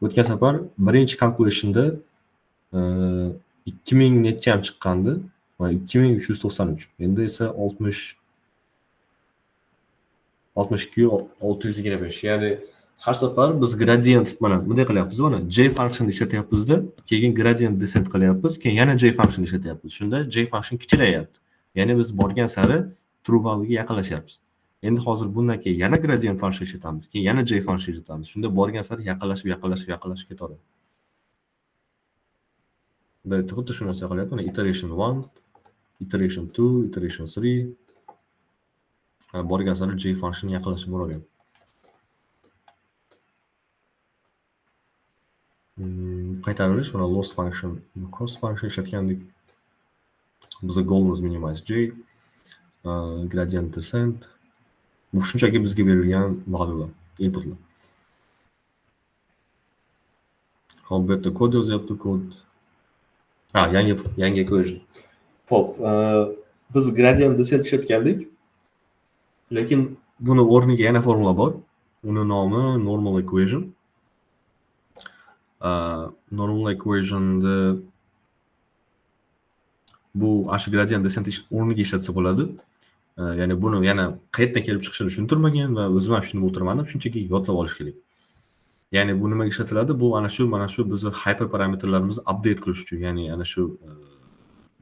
O'tgan safar birinchi calculationda 2000 necha ham chiqqandi? Mana 2393. Endi esa 62 625. Ya'ni har safar biz gradient mana bunday qilyapmiz. Mana j function ishlatyapmizda, keyin gradient descent qilyapmiz, keyin yana j function ishlatyapmiz. Shunda j function kichirayapti. Ya'ni biz borgan sari true value ga yaqinlashyapmiz. Endi hozir bundan keyin yana gradient function ishlatamiz, keyin yana j function ishlatamiz. Shunda borgan sari yaqinlashib ketadi. Biz xuddi shu narsa qilyapmiz. Mana iteration 1, iteration 2, iteration 3. Borgan sari j function yaqinlashib boraveradi. Qaytarilish, mana loss function, cost function ishlatgandik. Bizga goalimiz minimize j, gradient descent. Bu shunchaki bizga berilgan valuelar, inputlar. Hop, bu yerda kod yozyapti, kod. Yangi equation. Hop, biz gradient descent ishlatgandik. Lekin buni o'rniga yana formula bor. Uni nomi normal equation. Normal equationda bu ana shu gradient descent o'rniga ishlatsa bo'ladi. Ya'ni buni yana qayerdan kelib chiqishini tushuntirmagan va o'zim ham tushunib o'tirmadim, shunchaki yodlab olish kerak. Ya'ni bu nimaga ishlatiladi? Bu ana shu mana shu bizni hyperparametrlarimizni update qilish uchun, ya'ni ana shu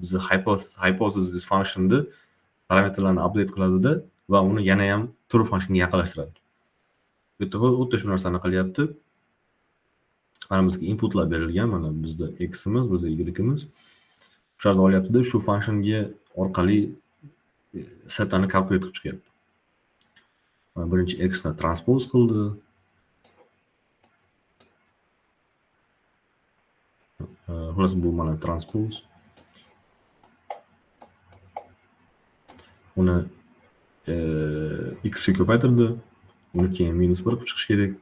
bizni hypothesis function'ni parametrlarni update qiladida va uni yana ham true functionga yaqinlashtiradi. Bu yerda xuddi shu narsani qilyapti. Mana bizga inputlar berilgan, mana bizda x'imiz, bizda y'imiz. Shularni olyapti-da, shu functionga orqali setani calculate qilib chiqyapti. Mana birinchi x ni transpose qildi. Xullas bu mana transpose. Uni x ga ko'paytirdi. Uni keyin -1 qilib chiqish kerak.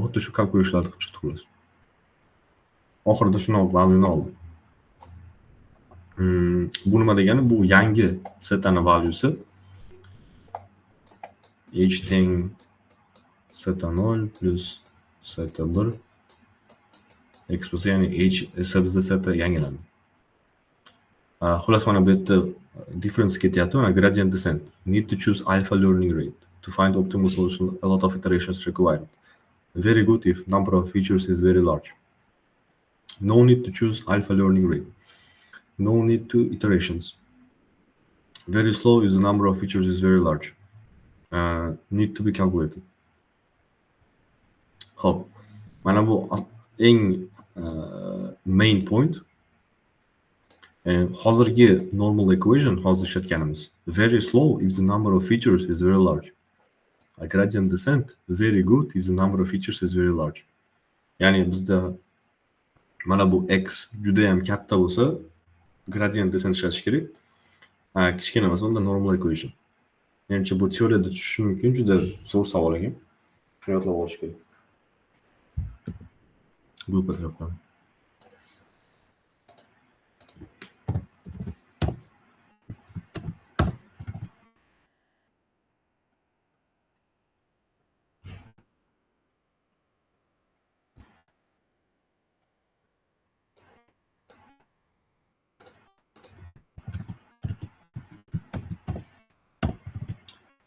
Xuddi shu calculationlarni qilib chiqdi xullas. Oxirida shuni valyuni oldi. Bu nima degani? Bu yangi setani valyusi h teng seta 0 plus seta 1 x bo'lsa, ya'ni h esa bizda seta yangilandi. Xullas mana bu yerda difference ketyapti. Mana gradient descent. Need to choose alpha learning rate to find optimal solution. A lot of iterations required. Very good if number of features is very large. No need to choose alpha learning rate. No need to iterations. Very slow if the number of features is very large. Need to be calculated. Hop. Mana bu eng main point. Hozirgi normal equation hozir ishlatganimiz. Very slow if the number of features is very large. A gradient descent very good if the number of features is very large. Ya'ni bizda mana bu x juda ham katta bo'lsa, gradient descent ishlatish kerak. Kichkina bo'lsa unda normal equation. Menimcha bu teoriyada tushishi mumkin, juda zo'r savol ekan. Shuni yodlab olish kerak. Bu patrapdan.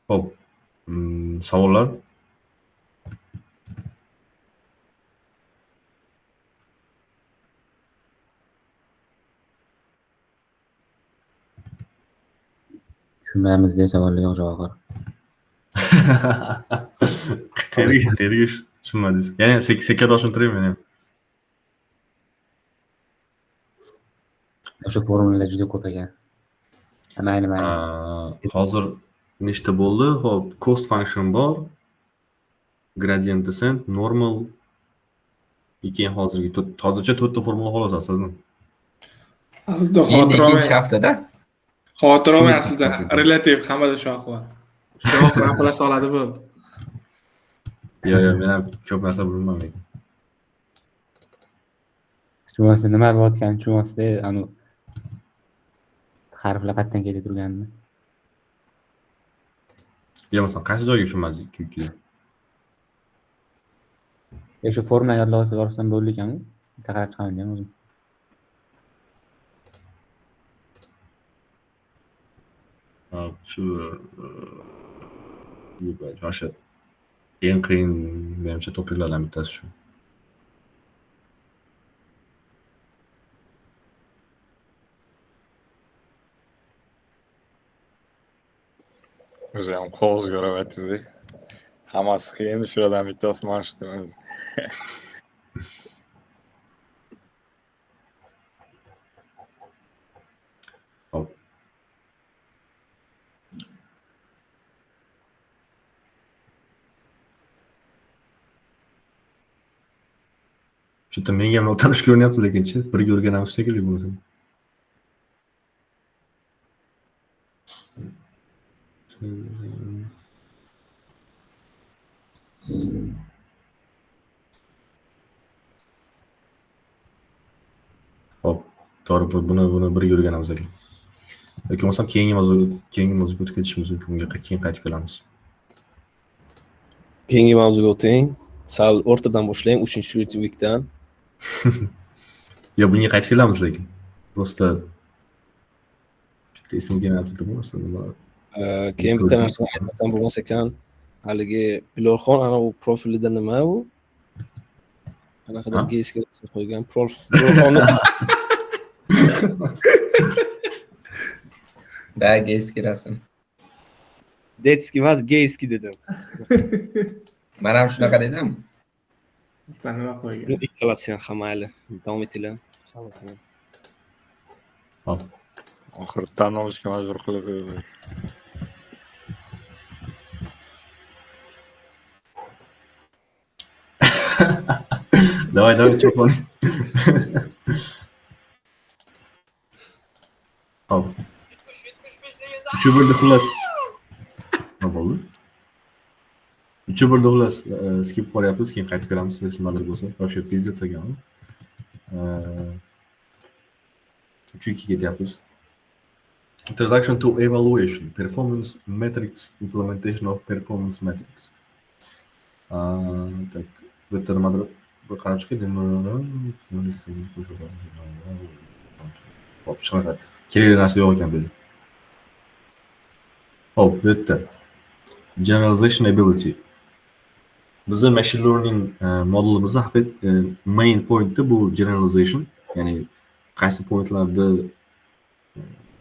Hop. Savollar? Tushunmaymiz deya savolga yo'q javob bor. Qayerga tushunmadingiz? Yana sekada tushuntiraymi men ham. O'sha formulalar juda ko'p ekan. Mayli. Hozir nechta bo'ldi? Hop, cost function bor. Gradient descent, normal. Keyin hozircha 4 ta formula xolos aslida. Aslida Endi ikkinchi haftada xotiram aslida relativ hammada shu ahvol. Shu bilan qilasa oladi bo'ldi. Yo'q, men ham ko'p narsa bilmayman lekin. Tushunmasdan nima bo'layotganini tushunmasda, anu harflar qayerdan kelib turganini. Ya masalan, qaysi joyga tushunmadingiz? Shu formula yodlab olsam bo'ldi ekan-ku. Taqarab chiqaman ham o'zim. Shu o'sha eng qiyin menimcha topiklardan bittasi shu. O'zi ham qo'z ko'ryapsiz. Hammasi qiyin, shulardan bittasi mana shu. Hop. Juda menga ham o'tanish ko'rinyapti, lekin-chi, birga o'rganamiz shekilli bo'lsa. Hop, to'g'ri, buni birga o'rganamiz ekan. Yoki bo'lmasam keyingi mavzuga o'tib ketishimiz mumkin, bunga keyin qaytib kelamiz. Keyingi mavzuga o'ting. Sal o'rtadan boshlaying, 3-vikdan. Yo, bunga qaytib kelamiz lekin. Просто Esimga aytdim o'zi nima. Keyin bitta narsani aytmasam bo'lmas ekan. Haligi Bilorxon ana u profilida nima u? Qanaqadir Ha? geyskiy ism qo'ygan. Bilorxonni Da geyski rasm. detskiy emas, geyskiy dedim. Men ham shunaqa dedim. Sizlar nima qo'ygan? Ikkalasi ham mayli. Davom etinglar. Hop. Oxiri tan olishga majbur qilasiz. Давай, чопон. Hop. 3 bo'ldi xullas. Nima bo'ldi? 3 bo'ldi xullas. Skip qo'yapmiz, keyin qaytib kelamiz, nimadir bo'lsa. Вообще пиздец ekan. 3-2 ketyapmiz. Introduction to evaluation, performance metrics, implementation of performance metrics. Tak, bu yerda nimadir bir qarab chiqing. Hop, shunaqa. Kerakli narsa yo'q ekan bu yerda. Hop, bu yerda generalization ability. Bizning machine learning modelimizda main point'i bu generalization, ya'ni qaysi pointlarda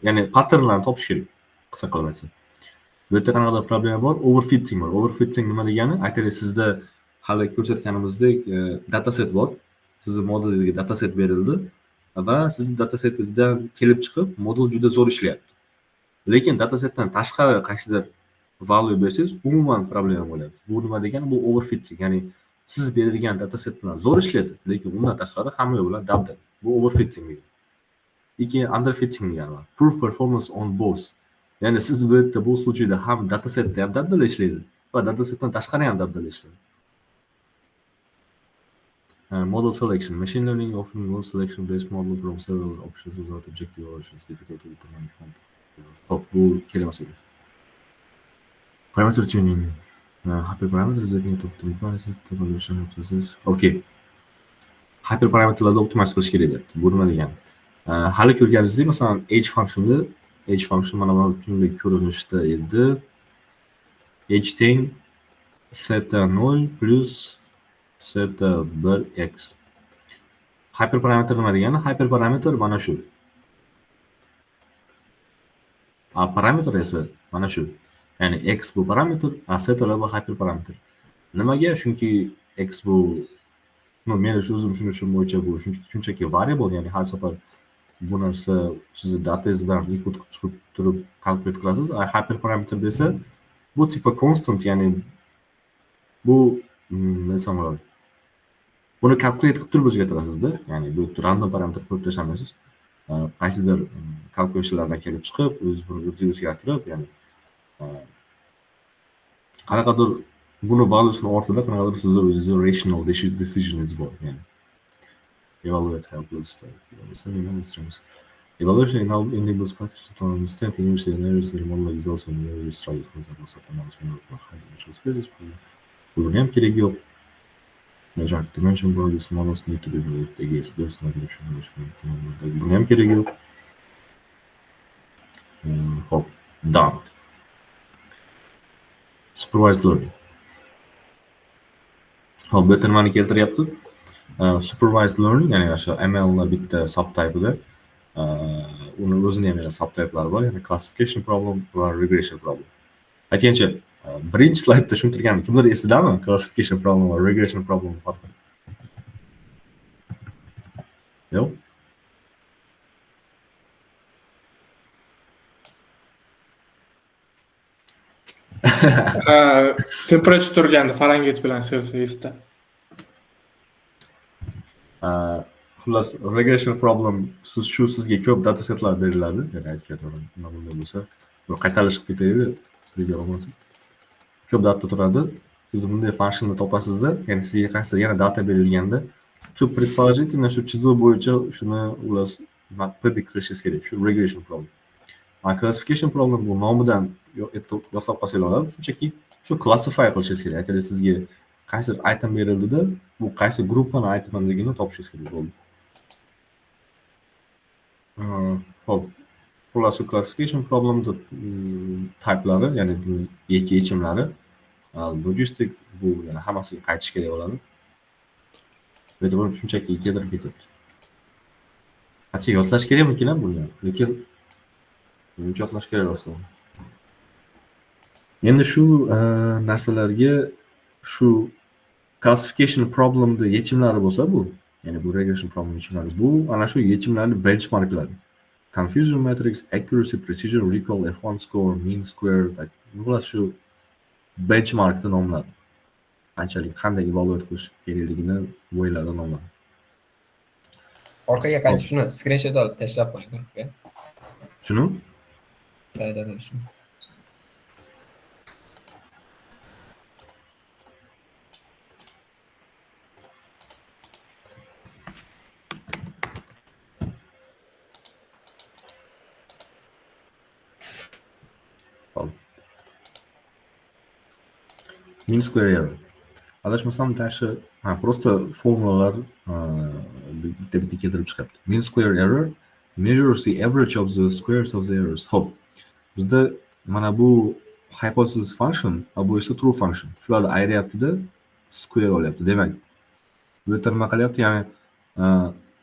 ya'ni patternlarni topish kerak, qisqa qilib aytsam. Bu yerda qanaqadir problema bor? Overfitting bor. Overfitting nima degani? Aytaylik, sizda hali ko'rsatganimizdek dataset bor. Sizning modelingizga dataset berildi va sizning datasetingizdan kelib chiqib model juda zo'r ishlayapti. Lekin datasetdan tashqari qaysidir value bersangiz, umuman problema bo'ladi. Bu nima degani? Bu overfitting. Ya'ni siz berilgan dataset bilan zo'r ishlaydi, lekin undan tashqari hamma yo'l bilan dabdab. Bu overfitting degani. Keyin underfitting degani bor. Poor performance on both. Ya'ni siz bu yerda bu случайda ham datasetda ham dabdab ishlaydi va datasetdan tashqari ham dabdab ishlaydi. Model selection. Machine learning often involves selection based model from several options without objective evaluation. It's difficult to determine from. Hop, bu kelimasi. Parameter tuning. Hyperparameters that need to optimize evaluation processes. Okay. Hyperparameterlarni optimize qilish kerak debdi. Bu nima degani? Hali ko'rganingizdek, masalan, age function mana bunday ko'rinishda edi. Age teng theta 0 plus theta 1x. Hyperparameter nima degani? Hyperparameter mana shu. Parameter esa mana shu. Ya'ni x bu parameter, theta bu hyperparameter. Nimaga? Chunki x bu men o'zim tushunishim bo'yicha bu shunchaki variable, ya'ni har safar bu narsa sizni datangizdan input qilib chiqib turib calculate qilasiz. Hyperparameter desa bu tipa constant, ya'ni bu nima desam bo'ladi? Buni calculate qilib turib o'zgartirasizda, ya'ni bu random parameter qo'yib tashlamaysiz. Qaysidir calculationlardan kelib chiqib, buni o'zgartirib, ya'ni qanaqadir buni valuesini ortida qanaqadir sizning o'zingizning rational decisioningiz bor, ya'ni evaluate helpless evaluation enables practice to understand universal errors and model results and error struggles for example announcement of high dimensional spaces. Buni ham kerak yo'q. Major dimension bodies models need to be evaluated against best dimension. Buni ham kerak yo'q. Hop, done. Supervised learning. Hop, bu yerda nimani keltiryapti? Supervised learning, ya'ni o'sha MLning bitta subtype'ida uni o'zini ham subtype'lari bor, ya'ni classification problem va regression problem. Aytgancha, birinchi slaydda tushuntirganim kimlar esidami? Classification problem va regression problem farqi. Yo'q. Temperature turganda Fahrenheit bilan Celsiusda. Xullas, regression problem sizga ko'p datasetlar beriladi, ya'ni aytganlarim nima bo'lsa, bu qaytarilish qilib ketadi, video bo'lmasa. Ko'p data turadi. Siz bunday funksionni topasizda, ya'ni sizga qaysidir yana data berilganda, shu предположительно shu chizuv bo'yicha shuni ular predict qilishingiz kerak. Shu regression problem. Classification problem bu nomidan yo'qlab qolsanglar bo'ladi. Shunchaki shu classify qilishingiz kerak. Aytaylik, sizga qaysidir item berildida, bu qaysi gruppani itemligini topishingiz kerak bo'ldi. Hop. Xullas, classification problem typelari, ya'ni bu yechimlari logistik bu yana hammasiga qaytish kerak bo'ladi. Bu yerda buni shunchaki keltirib ketadi. Qancha yodlash kerakmikin buni, lekin menimcha yodlash kerak aslida. Endi shu narsalarga shu classification problemni yechimlari bo'lsa bu, ya'ni bu regression problem yechimlari bu ana shu yechimlarni benchmarklari. Confusion matrix, accuracy, precision, recall, F1 score, mean square, bular shu benchmarkni nomladi. Qanday evaluate qilish kerakligini bo'yladi nomladi. Orqaga qaytib shuni screenshot olib tashlab qo'ying grupga. Shuni? Da, shuni. Mean square error. Adashmasam tashi просто formulalar bitta keltirib chiqyapti. Mean square error measures the average of the squares of the errors. Xo'p. Bizda mana bu hypothesis function, bu esa true function. Shularni ayirayapti-da, square olyapti. Demak, bu yerda nima qilyapti? Ya'ni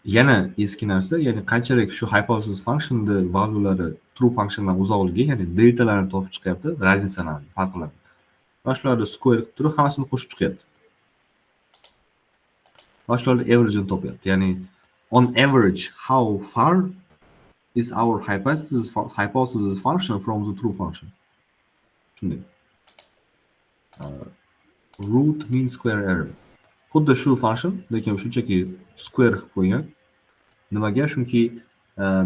yana eski narsa, ya'ni qanchalik shu hypothesis function'ni valyulari true functiondan uzoqligi, ya'ni deltalarni topib chiqyapti, raznisalarni, farqlarni. Mana shularni square qilib turib, hammasini qo'shib chiqyapti. Mana shularni average'ini topyapti. Ya'ni on average how far is our hypothesis function from the true function. Shunday. Root mean square error. Xuddi shu function, lekin shunchaki square qilib qo'ygan. Nimaga? Chunki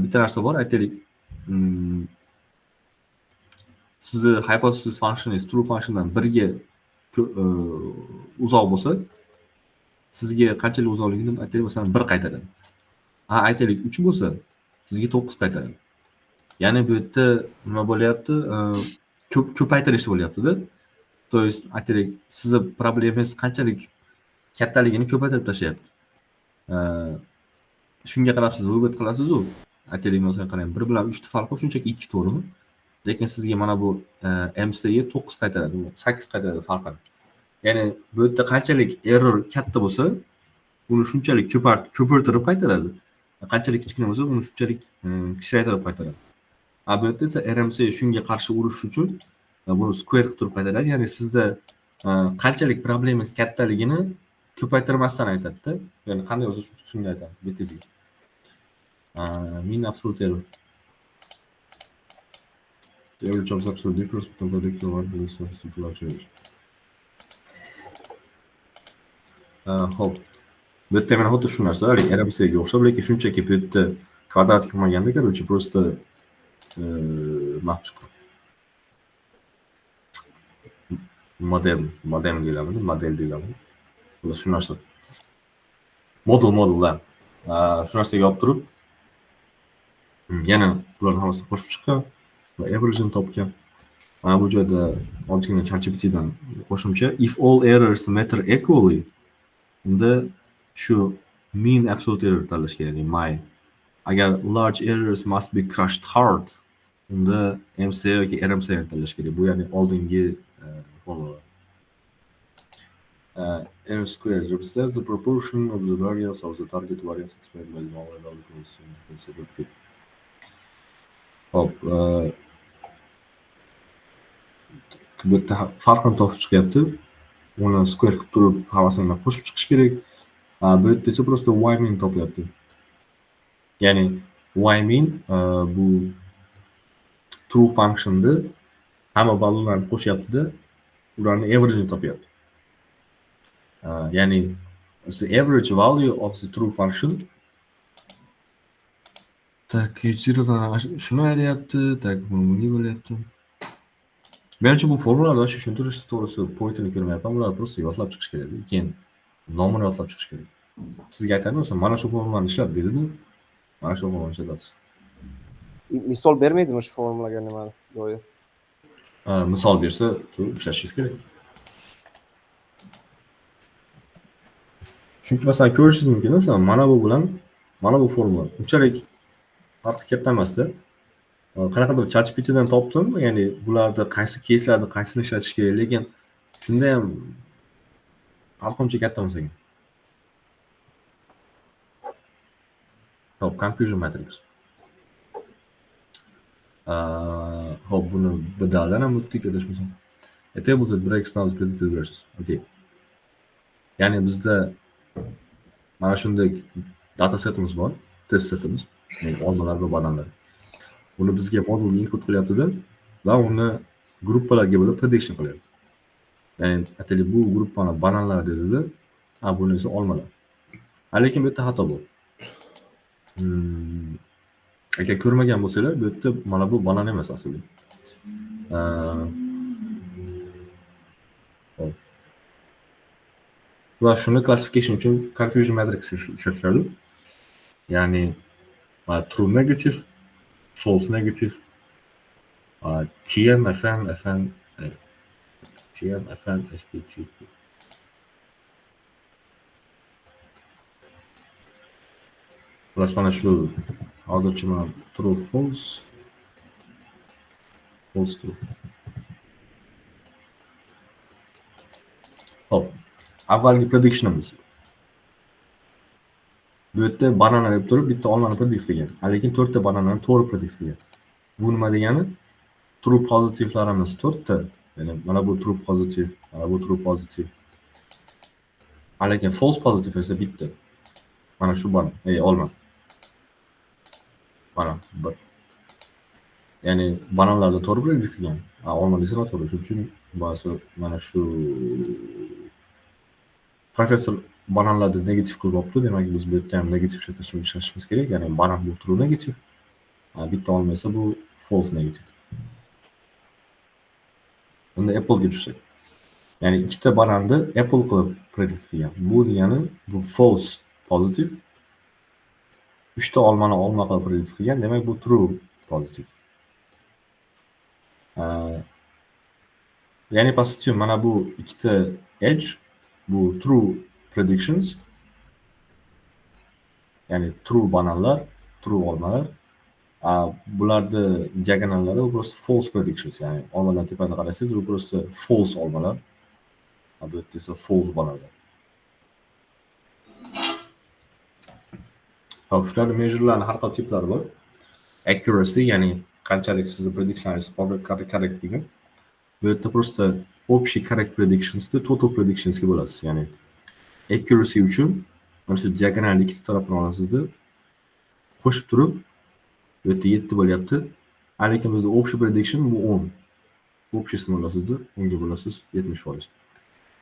bitta narsa bor, aytaylik, sizni hypothesis functioningiz true functiondan 1 ga uzoq bo'lsa, sizga qanchalik uzoqligini aytaylik, masalan 1 qaytaradi. Aytaylik 3 bo'lsa, sizga 9 qaytaradi. Ya'ni bu yerda nima bo'lyapti? Ko'paytirish bo'lyapti-da. To есть, aytaylik, sizni problemingiz qanchalik kattaligini ko'paytirib tashlayapti. Shunga qarab siz vывод qilasiz-ku. Aytaylik, masalan, qarang, 1 bilan 3 ni farqi shunchaki 2, to'g'rimi? Lekin sizga mana bu MC'ga 9 qaytaradi, 8 qaytaradi farqi. Ya'ni bu yerda qanchalik error katta bo'lsa, uni shunchalik ko'pirtirib qaytaradi. Qanchalik kichkina bo'lsa, uni shunchalik kichraytirib qaytaradi. Bu yerda esa RMC shunga qarshi urish uchun buni square qilib turib qaytaradi. Ya'ni sizda qanchalik problemingiz kattaligini ko'paytirmasdan aytadi-da. Ya'ni qanday bo'lsa shunga aytadi, bitizga. Mean absolute error. The average of absolute difference between predicted one is to large errors. Xo'p. Bu yerda mana xuddi shu narsa, RMCga o'xshab, lekin shunchaki bu yerda kvadrat qilmaganda, короче, просто mavjud. Model deyiladi. Bu shu narsa. Model. Shu narsaga olib turib, yana bularni hammasini qo'shib chiqqan va average'ini topgan. Mana bu joyda ozgina ChatGPTdan qo'shimcha if all errors matter equally, unda shu mean absolute error tanlash kerak, my. Agar large errors must be crushed hard, unda MC yoki RMC tanlash kerak. Bu ya'ni oldingi formula. R squared represents the proportion of the variance of the target variance explained by the model equals to considered fit. Hop, bu yerda farqini topib chiqyapti. Uni square qilib turib, hammasini qo'shib chiqish kerak. Bu yerda esa просто y mean topyapti. Ya'ni y mean bu true function'da hamma valyularni qo'shyapti-da, ularni average'ini topyapti. Ya'ni the average value of the true function shuni ayryapti, bunga bo'lyapti. Menimcha bu formulalarni shu tushuntirishni to'g'risi pointini ko'rmayapman. Ularni просто yodlab chiqish kerak. Keyin nomini yodlab chiqish kerak. Sizga aytaman, masalan, mana shu formulani ishlab dedi-da, mana shu formulani ishlatasiz. Misol bermaydimi shu formulaga nimani? Yo'q. Misol bersa, ishlashingiz kerak. Chunki masalan ko'rishingiz mumkin, masalan, mana bu bilan mana bu formula unchalik farqi katta emas-da. qanaqadir ChatGPT'dan topdim, ya'ni bularda qaysi keyslarni qaysini ishlatish kerak, lekin shunda ham halqumcha katta bo'lsa. Hop, confusion matrix. Hop, buni bidadan ham o'tdik adashmasam. A table that breaks down the predicted verses. Okay. Ya'ni bizda mana shunday data setimiz bor, test setimiz, ya'ni olmalar va bananlar. Uni bizga model input qilyapti-da va uni gruppalarga bo'lib prediction qilyapti. Ya'ni aytaylik bu gruppani bananlar dedi-da, buni esa olmalar. Lekin bu yerda xato bor. Agar ko'rmagan bo'lsanglar, bu yerda mana bu banan emas aslida. Va shuni classification uchun confusion matrix ishlatiladi. Ya'ni true negative, false negative, TM, FN, TM, FN, SPT. Plus mana shu hozircha mana true, false, false, true. Hop. Avvalgi predictionimiz. Bu yerda banana deb turib bitta olmani predict qilgan. Lekin 4 ta bananani to'g'ri predict qilgan. Bu nima degani? True pozitivlarimiz 4 ta. Ya'ni mana bu true positive, mana bu true positive. Lekin false positive esa bitta. Mana shu banan, olma. Banan 1. Ya'ni bananlarda to'g'ri predict qilgan. Olma desa noto'g'ri. Shuning uchun ba'zi mana shu professor bananlarni negativ qilib olibdi. Demak, biz bu yerda ham negativ ishlashimiz kerak. Ya'ni banan bu true negativ. Bitta olma esa bu false negativ. Unda Apple ga tushsak. Ya'ni ikkita bananni Apple qilib predict qilgan. Bu degani bu false positive. 3 ta olmani olma qilib predict qilgan. Demak, bu true positive. Ya'ni по сути mana bu ikkita edge bu true predictions. Ya'ni true bananlar, true olmalar. Bularni diagonallari bu просто false predictions. Ya'ni olmadan tepada qarasangiz bu просто false olmalar. Bu yerda esa false bananlar. Hop, shularni measurelarni har xil tiplari bor. Accuracy, ya'ni qanchalik sizni predictioningiz correct degan. Bu yerda просто общий correct predictionsni total predictionsga bo'lasiz. Ya'ni accuracy uchun mana shu diagonalni ikkita tarafini olasizda qo'shib turib bu yerda 7 bo'lyapti. Lekin bizda общий prediction bu 10. Общийsini olasizda 10 ga bo'lasiz 70%.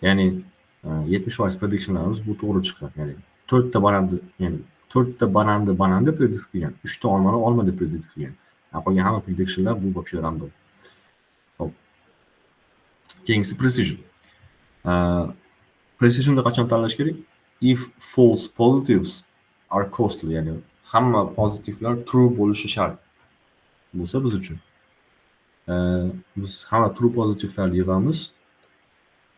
Ya'ni 70% predictionlarimiz bu to'g'ri chiqqan. Ya'ni 4 ta bananni, ya'ni 4 ta bananni predict qilgan, 3 ta olmani olma deb predict qilgan. Qolgan hamma predictionlar bu вообще random. Hop. Keyingisi precision. Precision'da qachon tanlash kerak? If false positives are costly, ya'ni hamma pozitivlar true bo'lishi shart bo'lsa biz uchun. Biz hamma true pozitivlarni yig'amiz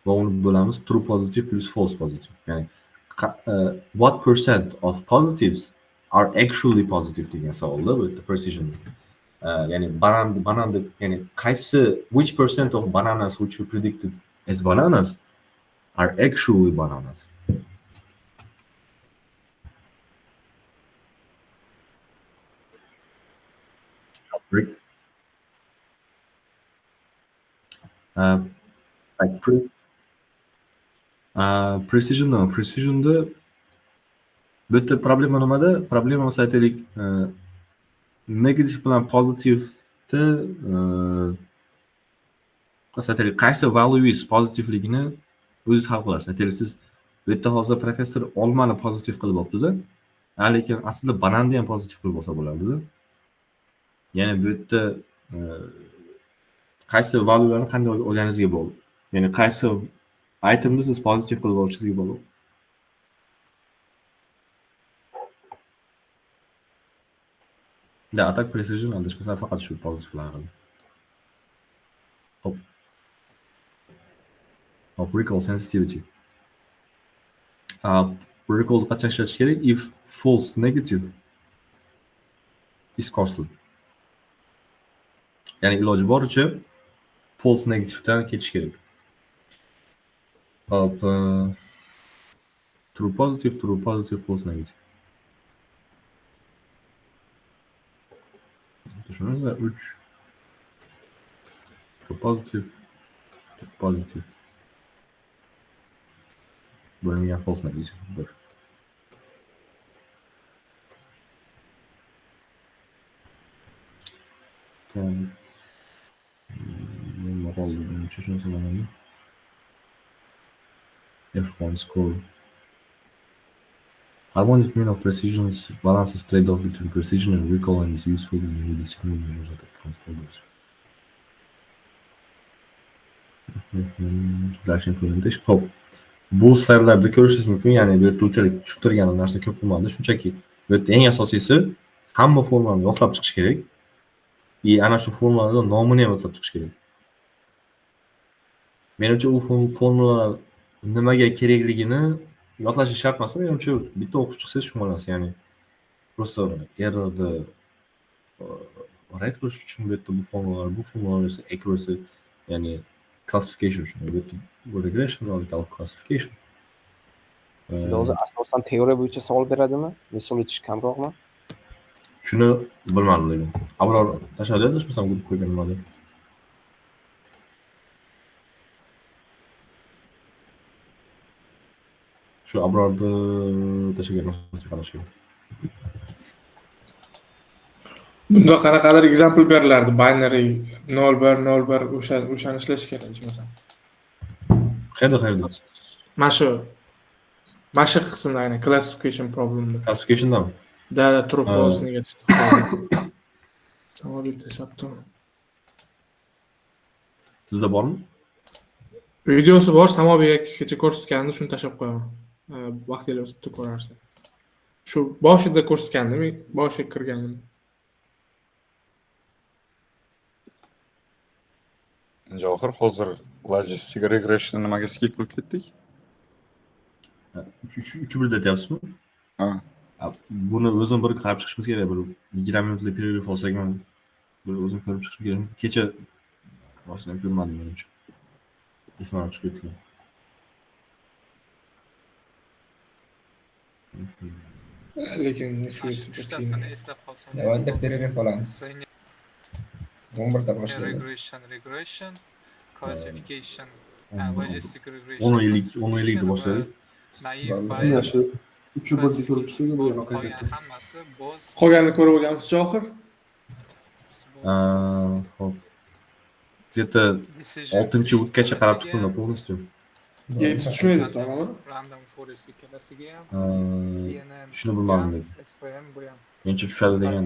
va uni bo'lamiz true positive plus false positive. Ya'ni what percent of positives are actually positive degan savolda bu yerda precision. Ya'ni bananni ya'ni qaysi which percent of bananas which we predicted as bananas are actually bananas. Precision'da bu yerda problema nimada? Problema esa aytaylik negative bilan pozitivni aytaylik qaysi values pozitivligini o'zingiz hal qilasiz. Aytaylik siz bu yerda hozir professor olmani pozitiv qilib olibdi-da, lekin aslida bananni ham pozitiv qilib olsa bo'lardi-da. Ya'ni bu yerda qaysi valuelarni qanday olganingizga bog'liq. Ya'ni qaysi itemni siz pozitiv qilib olishingizga bog'liq. Da, attack precision adashmasam faqat shu pozitivlar qiladi. Hop, recall sensitivity. Recall qachon ishlatish kerak? If false negative is costly. Ya'ni iloji boricha false negativdan ketish kerak. Hop, true positive, false negative. Tushunasizlar? 3 true positive. Bo'lingan false negative. 1. Nima qoldi? Buncha shunisi mana. F1 score. Harmonic mean of precision balances trade-off between precision and recall and is useful in the signal measures that transformers. Dash implementation. Hop. Bu slaydlarda ko'rishingiz mumkin, ya'ni bu yerda unchalik tushuntirgan narsa ko'p bo'lmadi. Shunchaki bu yerda eng asosiysi hamma formulani yodlab chiqish kerak. Ana shu formulalarning nomini ham yodlab chiqish kerak. Menimcha u formulalar nimaga kerakligini yodlash shart emas. Menimcha bitta o'qib chiqsangiz tushunasiz, ya'ni просто errorni write qilish uchun bu yerda bu formulalar esa accuracy, ya'ni classification uchun. Bu regression va classification. O'zi asosan teoriya bo'yicha savol beradimi? Misol ichish kamroqmi? Shuni bilmadim lekin. Abror tashladi, adashmasam grupga qo'ygan nimada. Shu Abrorni tashlagan narsasiga qarash kerak. Bunda qanaqadir example berilardi. Binary 0-1-0-1 o'shani ishlash kerak desam. Qayerda? Mana shu qismda aynan classification problemda. Classificationdami? Da, true false negative. Tamam, bitta shaptim. Sizda bormi? Videosi bor, Samobek kecha ko'rsatganini shuni tashlab qo'yaman. Vaqtingiz o'tib ko'rarsiz. Shu boshida ko'rsatgandim, boshiga kirganim. Javohir, hozir logistic regression nimaga skip qilib ketdik? 3-1 deyapsizmi? Ha. Buni o'zim bir qarab chiqishimiz kerak, bir 20 minutlik pererv olsak ham bir o'zim ko'rib chiqishim kerak. Kecha boshdan ko'rmadim menimcha. Esimdan chiqib ketgan. Lekin uchtasini eslab qolsam. Davomda pererv olamiz. 11 ta boshlaydi. Regression, classification, logistic regression. 10 yillikda boshlaydi. Mana shu 3-1 ko'rib chiqdik, bu yana qaytadi. Qolganini ko'rib olganmiz, Johir. Hop. Где-то 6-o'tgacha qarab chiqdim, полностью. Yetti tushmaydi, to'g'rimi? Random forest ikkalasiga ham. Shuni bilmadim lekin. SVM bu ham. Menimcha tushadi degan.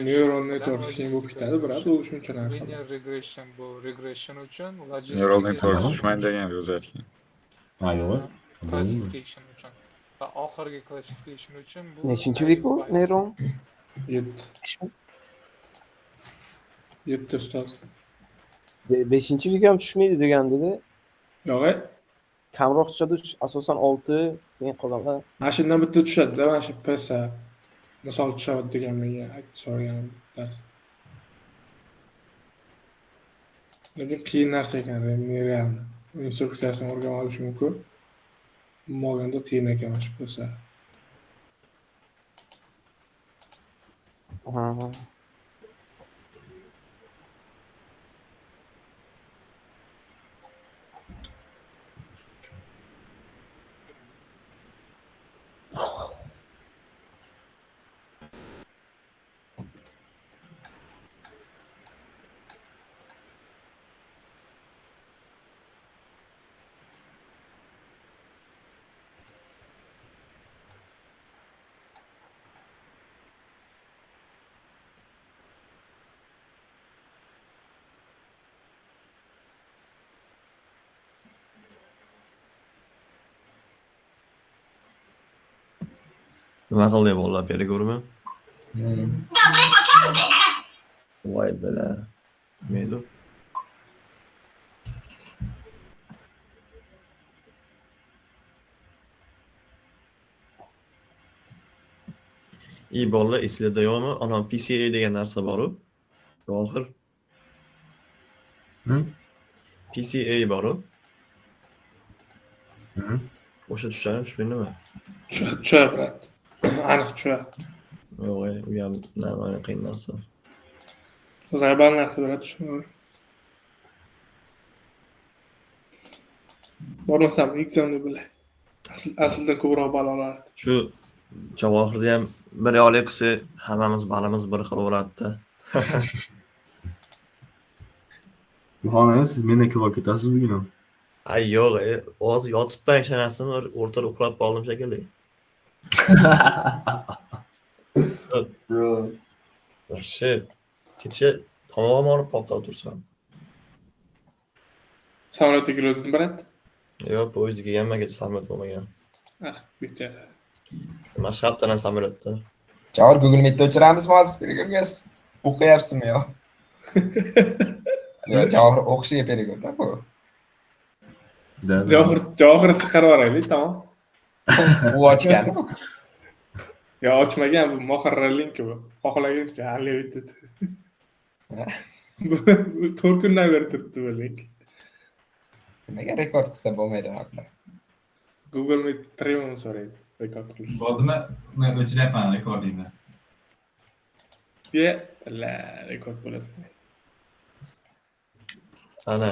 Neural network keyin bo'lib ketadi, biroq u shuncha narsa. Linear regression bu regression uchun, Neural network tushmaydi degan o'zi aytgan. Ha, yo'q. classification uchun. Va oxirgi classification uchun bu Nechinchi week u neuron? 7 ustoz. 5-chi week ham tushmaydi degandi-da. Yo'q, Kamroq tushadi, asosan 6, keyin qolganlar. mana shundan bitta tushadi-da, mana shu PSA. Misol tushadi degan menga so'ragan dars. Lekin qiyin narsa ekan, realni. Instruksiyasini o'rganib olish mumkin. Moganda qiyin ekan shu PSA. Ha. Nima qildi bolalar beri ko'rma? Voy bala. Meydu. Bolalar esingizda yo'qmi? Ana PCA degan narsa bor-ku. Javohir. Hı? PCA bor-u. Hı. O'sha tushunib tushundimi? Tushadi, brat. Aniq tushadi. Yo'q, u ham nima qiyin narsa. Zabal narsa, brat, tushunadi. Bormasam ekzamni bilay. Aslida ko'proq balo olardi. Shu Javohirni ham bir yo'li qilsa, hammamiz balimiz bir xil bo'lardi-da. Buxonani siz mendan ko'proq ketasiz bugun ham. Ay yo'q, hozir yotibman ishonasizmi? O'rtada uxlab qoldim shekilli. Вообще, kecha tomog'im og'rib qoldi o'tirsam. Samolyotga keldim, brat. Yo'q, poyezdga kelganman, kecha samolyot bo'lmagan. Ah, bechara. Mashhaddan samolyotda. Javohir Google Meet'da o'chiramizmi hozir? Перегоргас o'qiyapsizmi yo? Yo, Javohir o'qishiga перегорda bu. Javohir chiqarib yuboraylik, tamom. U ochganmi? Yo, ochmagan, bu mohirra link bu. Xohlagancha unlimited. 4 kundan beri turibdi bu link. Nega rekord qilsa bo'lmaydi haqlar? Google Meet Premium so'raydi. Rekord qilish. Bo'ldimi? Men o'chiryapman rekordingni. La rekord bo'ladi. Ana,